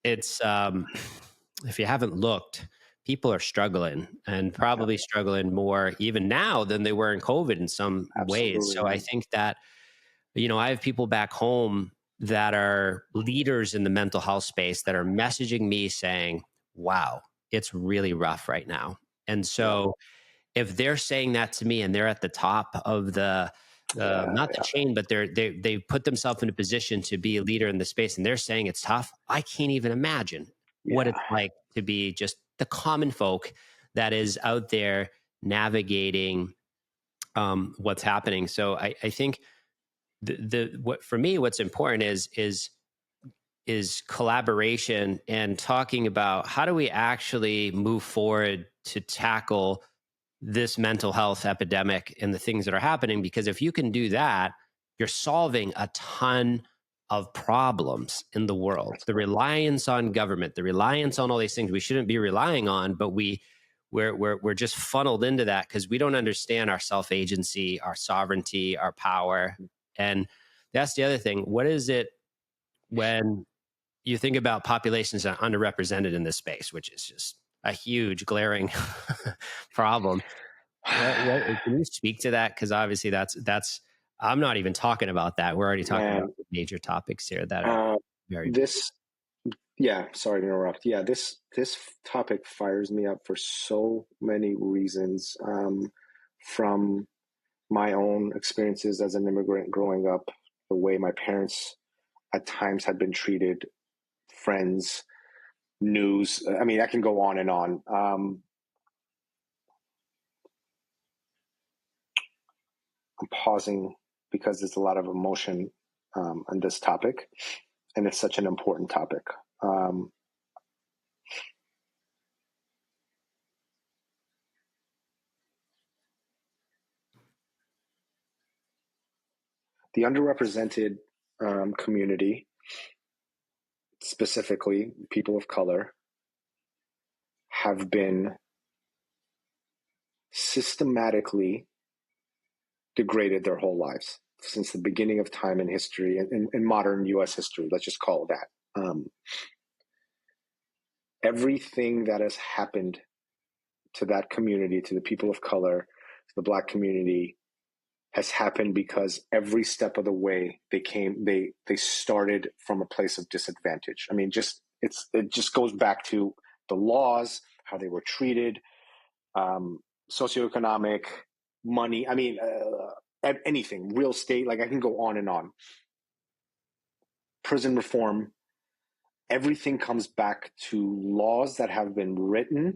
it's, if you haven't looked, people are struggling, and probably struggling more even now than they were in COVID in some ways. So I think that, I have people back home that are leaders in the mental health space that are messaging me saying, wow, it's really rough right now. And so if they're saying that to me, and they're at the top of the, not the chain, but they put themselves in a position to be a leader in the space, and they're saying it's tough, I can't even imagine what it's like to be just the common folk that is out there navigating what's happening. So I think what for me, what's important is collaboration, and talking about how do we actually move forward to tackle this mental health epidemic and the things that are happening. Because if you can do that, you're solving a ton of problems in the world. The reliance on government, the reliance on all these things we shouldn't be relying on, but we're just funneled into that because we don't understand our self-agency, our sovereignty, our power. And that's the other thing. What is it when you think about populations that are underrepresented in this space, which is just a huge glaring problem? Can you speak to that? Because obviously that's I'm not even talking about that. We're already talking about major topics here that are very sorry to interrupt. This topic fires me up for so many reasons, from my own experiences as an immigrant growing up, the way my parents at times had been treated, friends, news. I mean, I can go on and on. I'm pausing because there's a lot of emotion on this topic, and it's such an important topic. the underrepresented community, specifically people of color, have been systematically degraded their whole lives since the beginning of time in history, in modern US history, let's just call it that. Everything that has happened to that community, to the people of color, to the Black community, has happened because every step of the way they started from a place of disadvantage. I mean, it just goes back to the laws, how they were treated, socioeconomic, money. I mean, anything, real estate. Like I can go on and on. Prison reform. Everything comes back to laws that have been written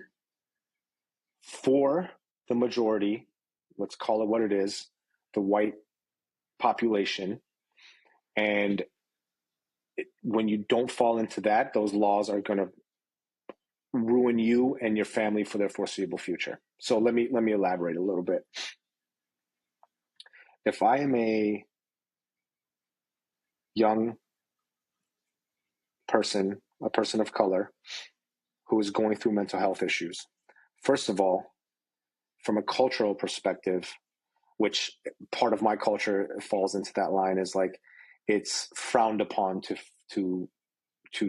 for the majority. Let's call it what it is, the white population. And when you don't fall into that, those laws are going to ruin you and your family for their foreseeable future. So let me elaborate a little bit. If I am a young person, a person of color who is going through mental health issues, first of all, from a cultural perspective, which part of my culture falls into that line, is like it's frowned upon to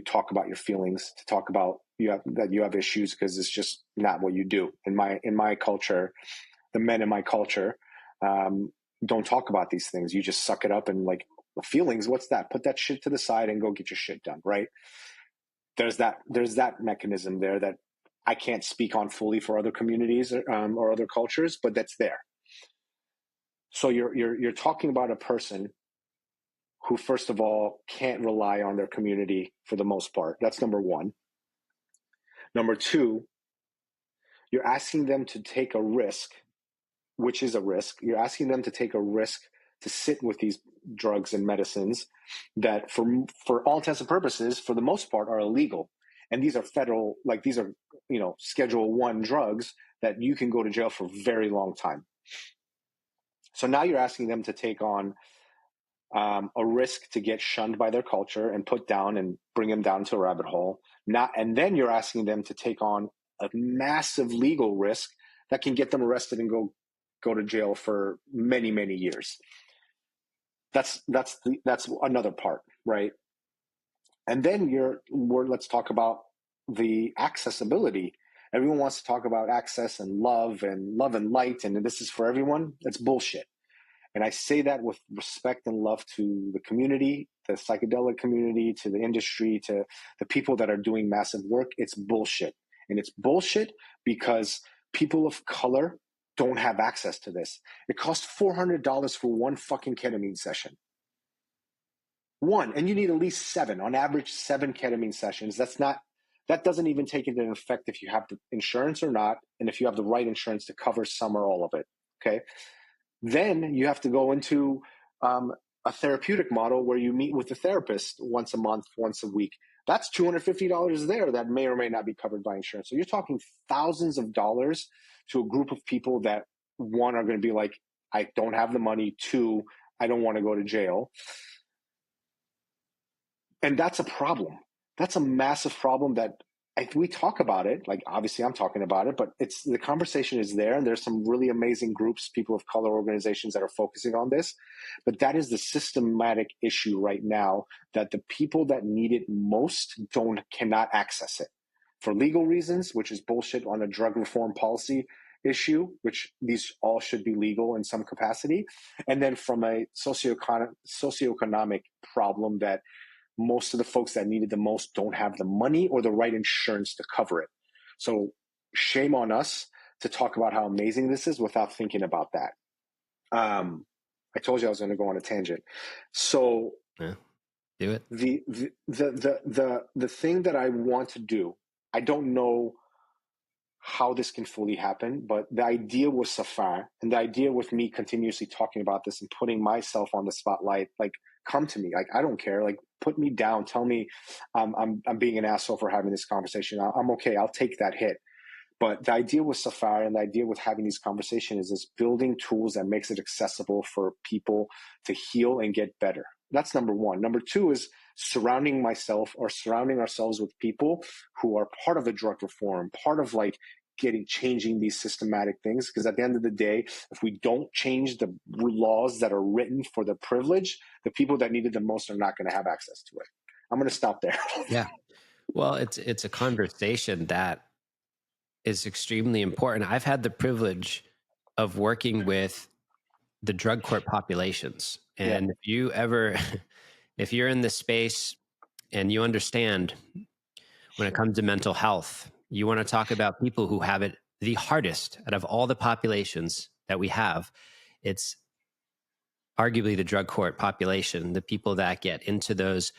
talk about your feelings, to talk about that you have issues, because it's just not what you do. In my culture, the men in my culture don't talk about these things. You just suck it up and like, feelings, what's that? Put that shit to the side and go get your shit done, right? There's that mechanism there that I can't speak on fully for other communities or other cultures, but that's there. So you're talking about a person who, first of all, can't rely on their community for the most part. That's number one. Number two, you're asking them to take a risk, which is a risk. You're asking them to take a risk to sit with these drugs and medicines that for all intents and purposes, for the most part, are illegal. And these are federal, like these are, Schedule I drugs that you can go to jail for a very long time. So now you're asking them to take on a risk to get shunned by their culture and put down and bring them down to a rabbit hole. And then you're asking them to take on a massive legal risk that can get them arrested and go to jail for many, many years. That's another part, right? And then let's talk about the accessibility. Everyone wants to talk about access and love and light, and this is for everyone. That's bullshit. And I say that with respect and love to the community, the psychedelic community, to the industry, to the people that are doing massive work. It's bullshit. And it's bullshit because people of color don't have access to this. It costs $400 for one fucking ketamine session. One, and you need at least 7, on average 7 ketamine sessions. That doesn't even take into effect if you have the insurance or not, and if you have the right insurance to cover some or all of it, okay? Then you have to go into a therapeutic model where you meet with a therapist once a month, once a week. That's $250 there that may or may not be covered by insurance. So you're talking thousands of dollars to a group of people that, one, are going to be like, I don't have the money. 2, I don't want to go to jail. And that's a problem. That's a massive problem that we talk about it. Like, obviously I'm talking about it, but the conversation is there. And there's some really amazing groups, people of color organizations that are focusing on this. But that is the systematic issue right now, that the people that need it most cannot access it for legal reasons, which is bullshit on a drug reform policy issue, which these all should be legal in some capacity. And then from a socioeconomic problem that most of the folks that need it the most don't have the money or the right insurance to cover it. So shame on us to talk about how amazing this is without thinking about that. I told you I was going to go on a tangent. So yeah, do it. The thing that I want to do, I don't know how this can fully happen, but the idea with Safar and the idea with me continuously talking about this and putting myself on the spotlight, like, come to me. Like, I don't care. Like, put me down. Tell me I'm being an asshole for having this conversation. I'm okay. I'll take that hit. But the idea with Safar and the idea with having these conversations is building tools that makes it accessible for people to heal and get better. That's number one. Number two is surrounding ourselves with people who are part of the drug reform, part of like changing these systematic things. Because at the end of the day, if we don't change the laws that are written for the privilege, the people that need it the most are not going to have access to it. I'm going to stop there. Yeah. Well, it's a conversation that is extremely important. I've had the privilege of working with the drug court populations. And if you ever, if you're in this space and you understand when it comes to mental health, you want to talk about people who have it the hardest out of all the populations that we have. It's arguably the drug court population, the people that get into those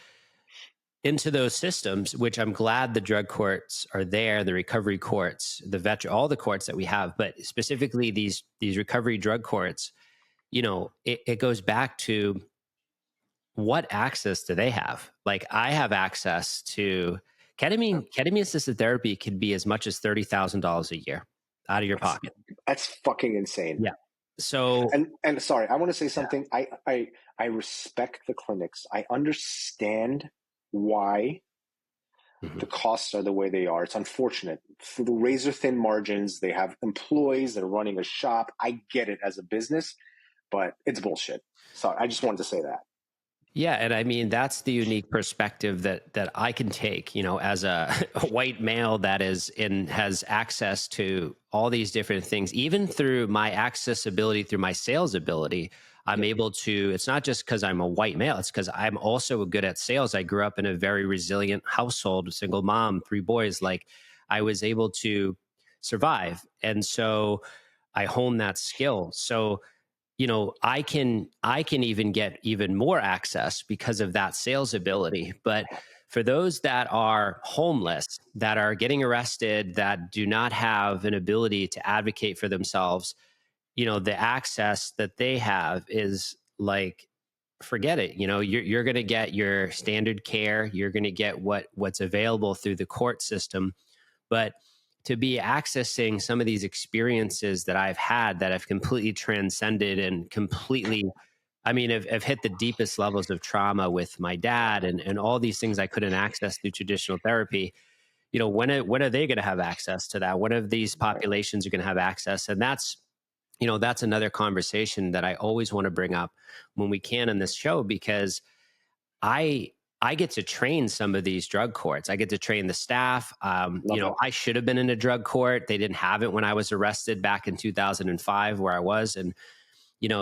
systems, which I'm glad the drug courts are there, the recovery courts, all the courts that we have, but specifically these recovery drug courts, it goes back to what access do they have? Like I have access to ketamine assisted therapy can be as much as $30,000 a year out of your pocket. That's fucking insane. Yeah. So, and sorry, I want to say something. Yeah. I respect the clinics. I understand why the costs are the way they are. It's unfortunate. For the razor thin margins, they have employees, they're running a shop. I get it as a business, but it's bullshit. So I just wanted to say that. Yeah, and I mean that's the unique perspective that I can take, as a white male that has access to all these different things, even through my accessibility, through my sales ability. I'm able to. It's not just because I'm a white male; it's because I'm also good at sales. I grew up in a very resilient household, single mom, 3 boys. Like I was able to survive, and so I honed that skill. So I can even get even more access because of that sales ability. But for those that are homeless, that are getting arrested, that do not have an ability to advocate for themselves, the access that they have is like, forget it. You're going to get your standard care. You're going to get what's available through the court system. But to be accessing some of these experiences that I've had that have completely transcended and completely, I've hit the deepest levels of trauma with my dad and all these things I couldn't access through traditional therapy. When are they going to have access to that? When of these populations are going to have access? And that's another conversation that I always want to bring up when we can in this show, because I get to train some of these drug courts. I get to train the staff. I should have been in a drug court. They didn't have it when I was arrested back in 2005 where I was. And,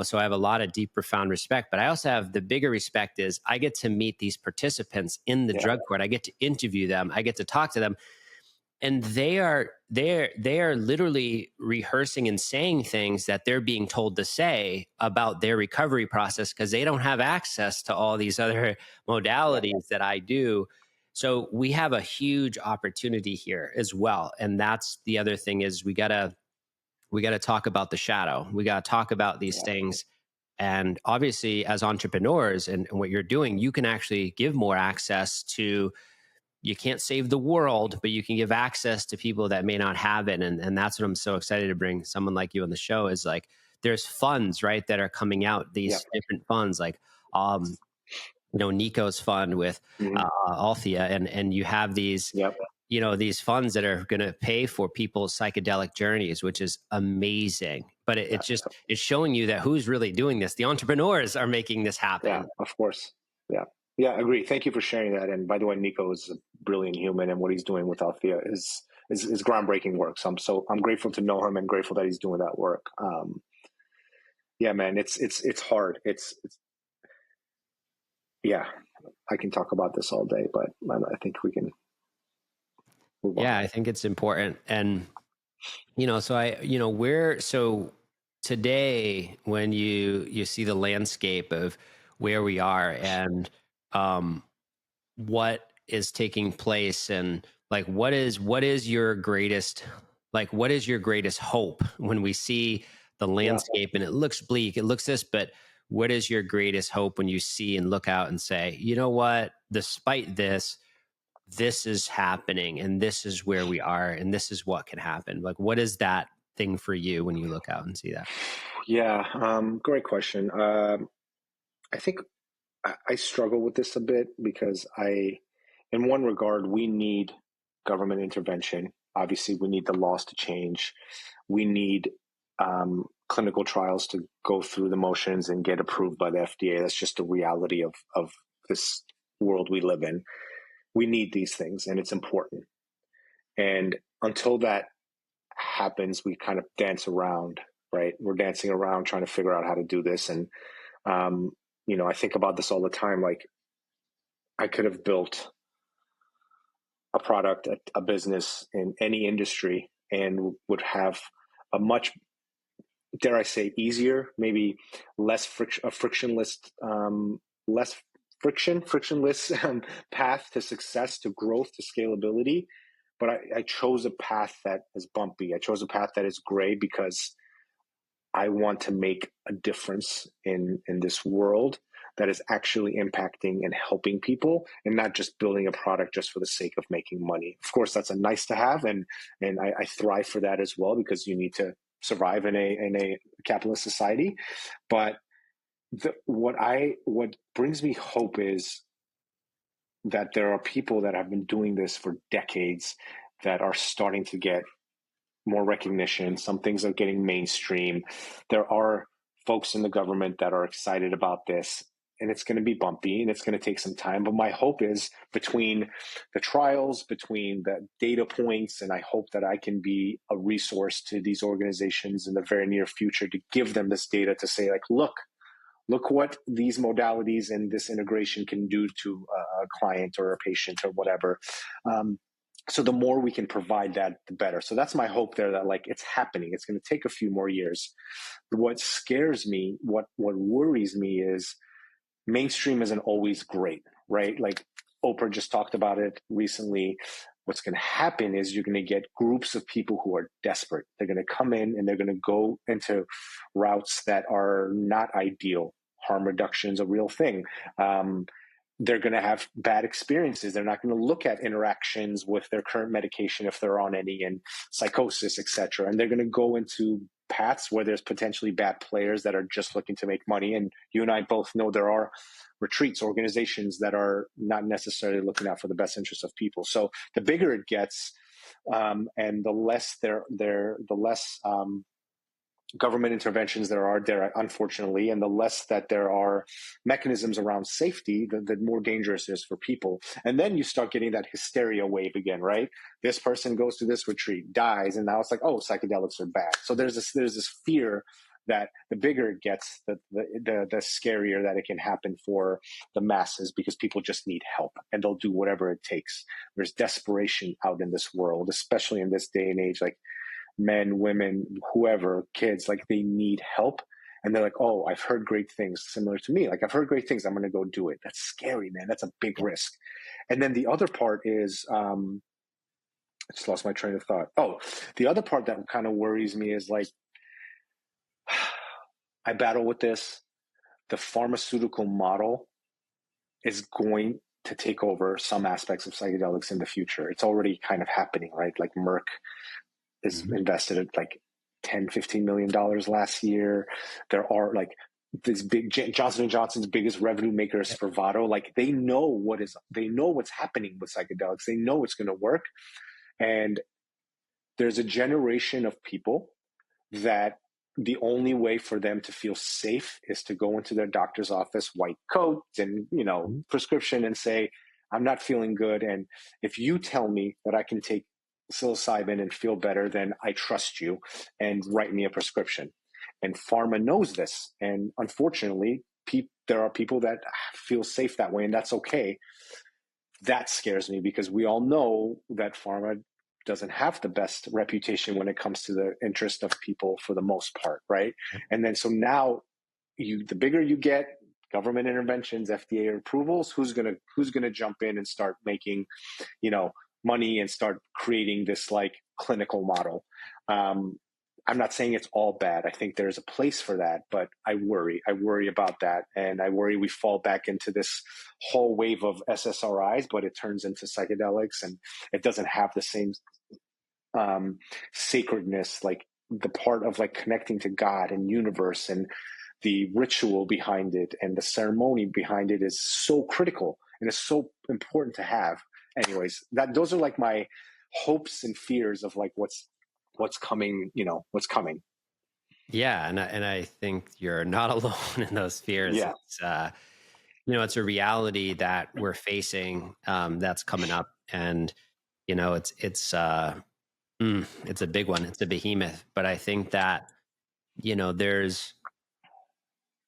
so I have a lot of deep, profound respect, but I also have the bigger respect is I get to meet these participants in the drug court. I get to interview them. I get to talk to them. And they are literally rehearsing and saying things that they're being told to say about their recovery process because they don't have access to all these other modalities that I do. So we have a huge opportunity here as well. And that's the other thing is we gotta talk about the shadow. We gotta talk about these things. And obviously as entrepreneurs and what you're doing, you can actually give more access to. You can't save the world, but you can give access to people that may not have it. And that's what I'm so excited to bring someone like you on the show is like, there's funds, right, that are coming out, these different funds, like, Nico's fund with Althea. And you have these, these funds that are going to pay for people's psychedelic journeys, which is amazing. But it's showing you that who's really doing this. The entrepreneurs are making this happen. Yeah, of course. Yeah. Yeah, I agree. Thank you for sharing that. And by the way, Nico is a brilliant human, and what he's doing with Althea is groundbreaking work. So I'm grateful to know him and grateful that he's doing that work. Yeah, man, it's hard. It's yeah. I can talk about this all day, but I think we can move on. Yeah, I think it's important, and so today when you see the landscape of where we are and what is taking place and like what is your greatest hope when we see the landscape and it looks bleak, it looks this, but what is your greatest hope when you see and look out and say, you know what, despite this, this is happening and this is where we are and this is what can happen? Like, what is that thing for you when you look out and see that? Yeah, great question. I think I struggle with this a bit because in one regard, we need government intervention. Obviously, we need the laws to change. We need clinical trials to go through the motions and get approved by the FDA. That's just the reality of this world we live in. We need these things, and it's important. And until that happens, we kind of dance around, right? We're dancing around trying to figure out how to do this. And, I think about this all the time. Like, I could have built a product, a business in any industry, and would have a much, dare I say, easier, maybe less frictionless, less frictionless path to success, to growth, to scalability. But I chose a path that is bumpy. I chose a path that is gray because I want to make a difference in this world that is actually impacting and helping people, and not just building a product just for the sake of making money. Of course, that's a nice to have, and I thrive for that as well, because you need to survive in a capitalist society. But what brings me hope is that there are people that have been doing this for decades that are starting to get more recognition. Some things are getting mainstream. There are folks in the government that are excited about this, and it's going to be bumpy and it's going to take some time. But my hope is, between the trials, between the data points, and I hope that I can be a resource to these organizations in the very near future to give them this data to say, like, look what these modalities and this integration can do to a client or a patient or whatever. So the more we can provide that, the better. So that's my hope there, that, like, it's happening. It's going to take a few more years. What scares me, what worries me, is mainstream isn't always great, right? Like, Oprah just talked about it recently. What's going to happen is you're going to get groups of people who are desperate. They're going to come in and they're going to go into routes that are not ideal. Harm reduction is a real thing. They're going to have bad experiences. They're not going to look at interactions with their current medication, if they're on any, and psychosis, etc. And they're going to go into paths where there's potentially bad players that are just looking to make money. And you and I both know there are retreats, organizations that are not necessarily looking out for the best interests of people. So the bigger it gets, and the less the less government interventions there are, unfortunately, and the less that there are mechanisms around safety, the more dangerous it is for people. And then you start getting that hysteria wave again, right? This person goes to this retreat, dies, and now it's like, oh, psychedelics are bad. So there's this fear that the bigger it gets, the scarier that it can happen for the masses, because people just need help and they'll do whatever it takes. There's desperation out in this world, especially in this day and age. Like, men, women, whoever, kids, like, they need help. And they're like, oh, I've heard great things, similar to me. Like, I've heard great things, I'm going to go do it. That's scary, man. That's a big risk. And then the other part is, I just lost my train of thought. Oh, the other part that kind of worries me is, like, I battle with this. The pharmaceutical model is going to take over some aspects of psychedelics in the future. It's already kind of happening, right? Like, Merck is invested at like $10-15 million last year. There are, like, this big Johnson & Johnson's biggest revenue maker is Spravato. Like, they know what's happening with psychedelics. They know it's going to work. And there's a generation of people that the only way for them to feel safe is to go into their doctor's office, white coat and, prescription, and say, I'm not feeling good. And if you tell me that I can take psilocybin and feel better, then I trust you, and write me a prescription. And pharma knows this. And unfortunately, there are people that feel safe that way, and that's okay. That scares me, because we all know that pharma doesn't have the best reputation when it comes to the interest of people, for the most part, right? And then so now, the bigger you get, government interventions, FDA approvals, who's gonna jump in and start making, money and start creating this, like, clinical model. I'm not saying it's all bad. I think there's a place for that, but I worry about that. And I worry we fall back into this whole wave of SSRIs, but it turns into psychedelics and it doesn't have the same sacredness, like the part of like connecting to God and universe, and the ritual behind it and the ceremony behind it is so critical and it's so important to have. Anyways, those are like my hopes and fears of like what's coming, what's coming. Yeah, and I think you're not alone in those fears. Yeah. It's it's a reality that we're facing, that's coming up, and it's a big one. It's a behemoth. But I think that there's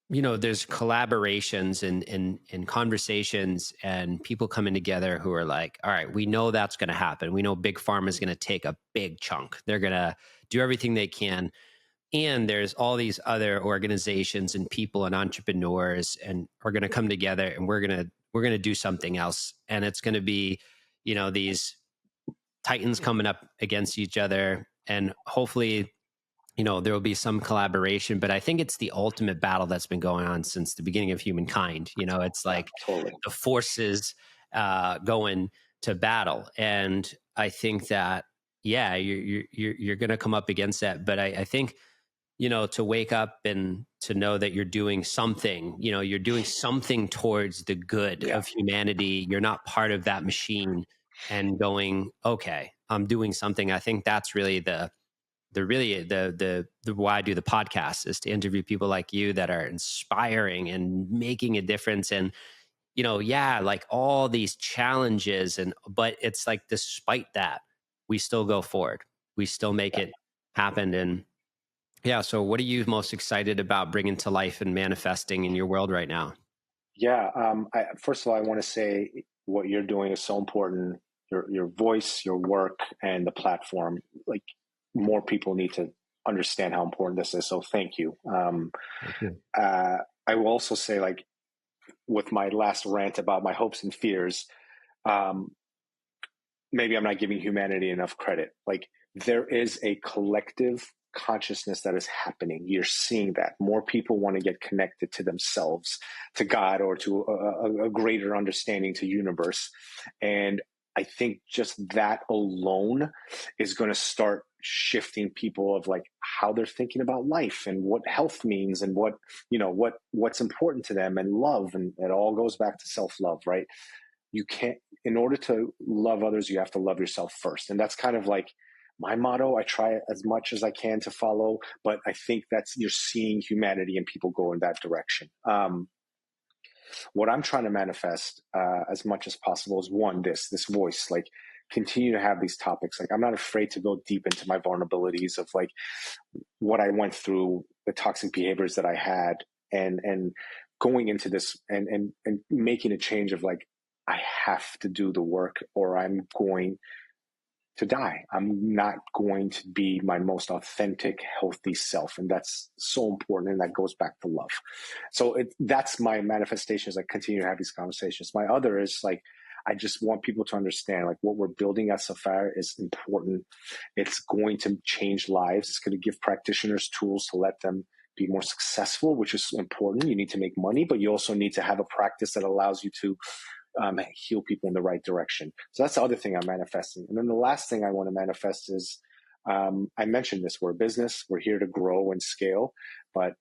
there's collaborations and conversations and people coming together who are like, all right, we know that's going to happen. We know big pharma is going to take a big chunk. They're going to do everything they can. And there's all these other organizations and people and entrepreneurs and are going to come together, and we're going to do something else. And it's going to be, these titans coming up against each other, and hopefully there will be some collaboration. But I think it's the ultimate battle that's been going on since the beginning of humankind. It's like Totally. the forces going to battle, and I think that you're going to come up against that. But I think to wake up and to know that you're doing something, you're doing something towards the good of humanity. You're not part of that machine and going, okay, I'm doing something. I think that's really the why I do the podcast, is to interview people like you that are inspiring and making a difference. And, like all these challenges, but it's like, despite that, we still go forward. We still make it happen. And yeah. So what are you most excited about bringing to life and manifesting in your world right now? Yeah. First of all, I want to say what you're doing is so important. Your voice, your work, and the platform. Like, more people need to understand how important this is. So thank you. Thank you. I will also say, like, with my last rant about my hopes and fears, maybe I'm not giving humanity enough credit. Like, there is a collective consciousness that is happening. You're seeing that more people want to get connected to themselves, to God, or to a greater understanding, to universe. And I think just that alone is going to start shifting people of like how they're thinking about life and what health means and what's important to them, and love. And it all goes back to self-love, right? You can't, in order to love others, you have to love yourself first. And that's kind of like my motto. I try as much as I can to follow, but I think you're seeing humanity and people go in that direction. What I'm trying to manifest as much as possible is this voice, like continue to have these topics. Like, I'm not afraid to go deep into my vulnerabilities of like what I went through, the toxic behaviors that I had, and going into this and making a change of like, I have to do the work or I'm going to die. I'm not going to be my most authentic, healthy self. And that's so important. And that goes back to love. So that's my manifestation, is I continue to have these conversations. My other is like, I just want people to understand like what we're building at Safar is important. It's going to change lives. It's going to give practitioners tools to let them be more successful, which is important. You need to make money, but you also need to have a practice that allows you to heal people in the right direction. So that's the other thing I'm manifesting. And then the last thing I want to manifest is, I mentioned this, we're a business, we're here to grow and scale, but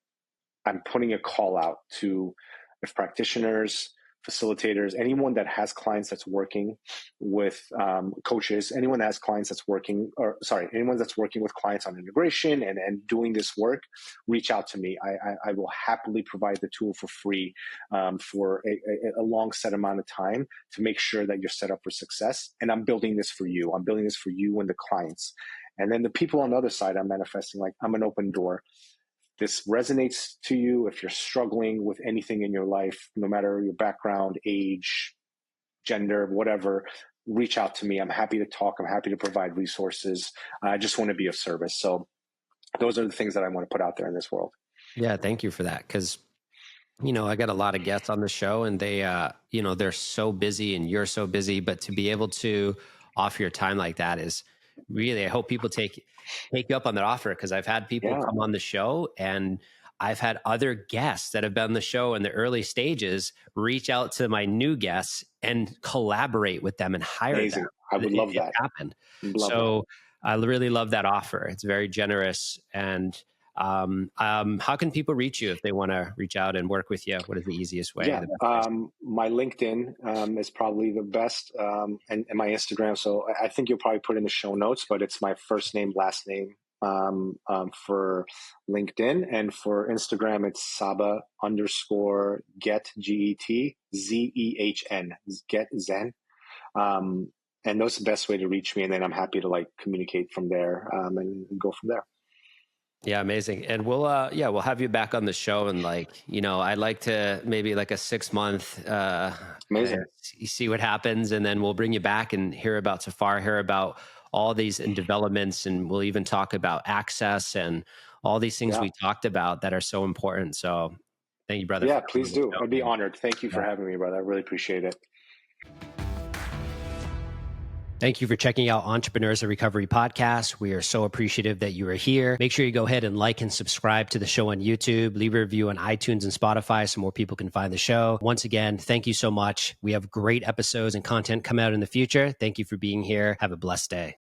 I'm putting a call out to, if practitioners, facilitators, anyone that has clients that's working with coaches, anyone that has clients that's working, anyone that's working with clients on integration and doing this work, reach out to me. I will happily provide the tool for free for a long set amount of time to make sure that you're set up for success. And I'm building this for you. I'm building this for you and the clients. And then the people on the other side, I'm manifesting like I'm an open door. This resonates to you, if you're struggling with anything in your life, no matter your background, age, gender, whatever, reach out to me. I'm happy to talk. I'm happy to provide resources. I just want to be of service. So those are the things that I want to put out there in this world. Yeah, thank you for that. Because, I got a lot of guests on the show, and they, they're so busy and you're so busy, but to be able to offer your time like that is really, I hope people take you up on that offer, because I've had people Yeah, come on the show, and I've had other guests that have been on the show in the early stages reach out to my new guests and collaborate with them and hire them. amazing. I would love It's that. happened. Love that. So I really love that offer. It's very generous. And how can people reach you if they want to reach out and work with you? What is the easiest way? Yeah, The best place? my LinkedIn is probably the best, and my Instagram. So I think you'll probably put in the show notes, but it's my first name, last name for LinkedIn, and for Instagram, it's Sabba underscore get GET ZEHN get Zen. And that's the best way to reach me, and then I'm happy to like communicate from there and go from there. Yeah, amazing. And we'll have you back on the show, and I'd like to maybe like a 6 month Amazing. see what happens, and then we'll bring you back and hear about Safar, hear about all these developments, and we'll even talk about access and all these things Yeah. we talked about that are so important. So thank you, brother. Yeah, For coming please on the do. show. I'd be honored. Thank you for Yeah. having me, brother. I really appreciate it. Thank you for checking out Entrepreneurs of Recovery podcast. We are so appreciative that you are here. Make sure you go ahead and like and subscribe to the show on YouTube. Leave a review on iTunes and Spotify so more people can find the show. Once again, thank you so much. We have great episodes and content come out in the future. Thank you for being here. Have a blessed day.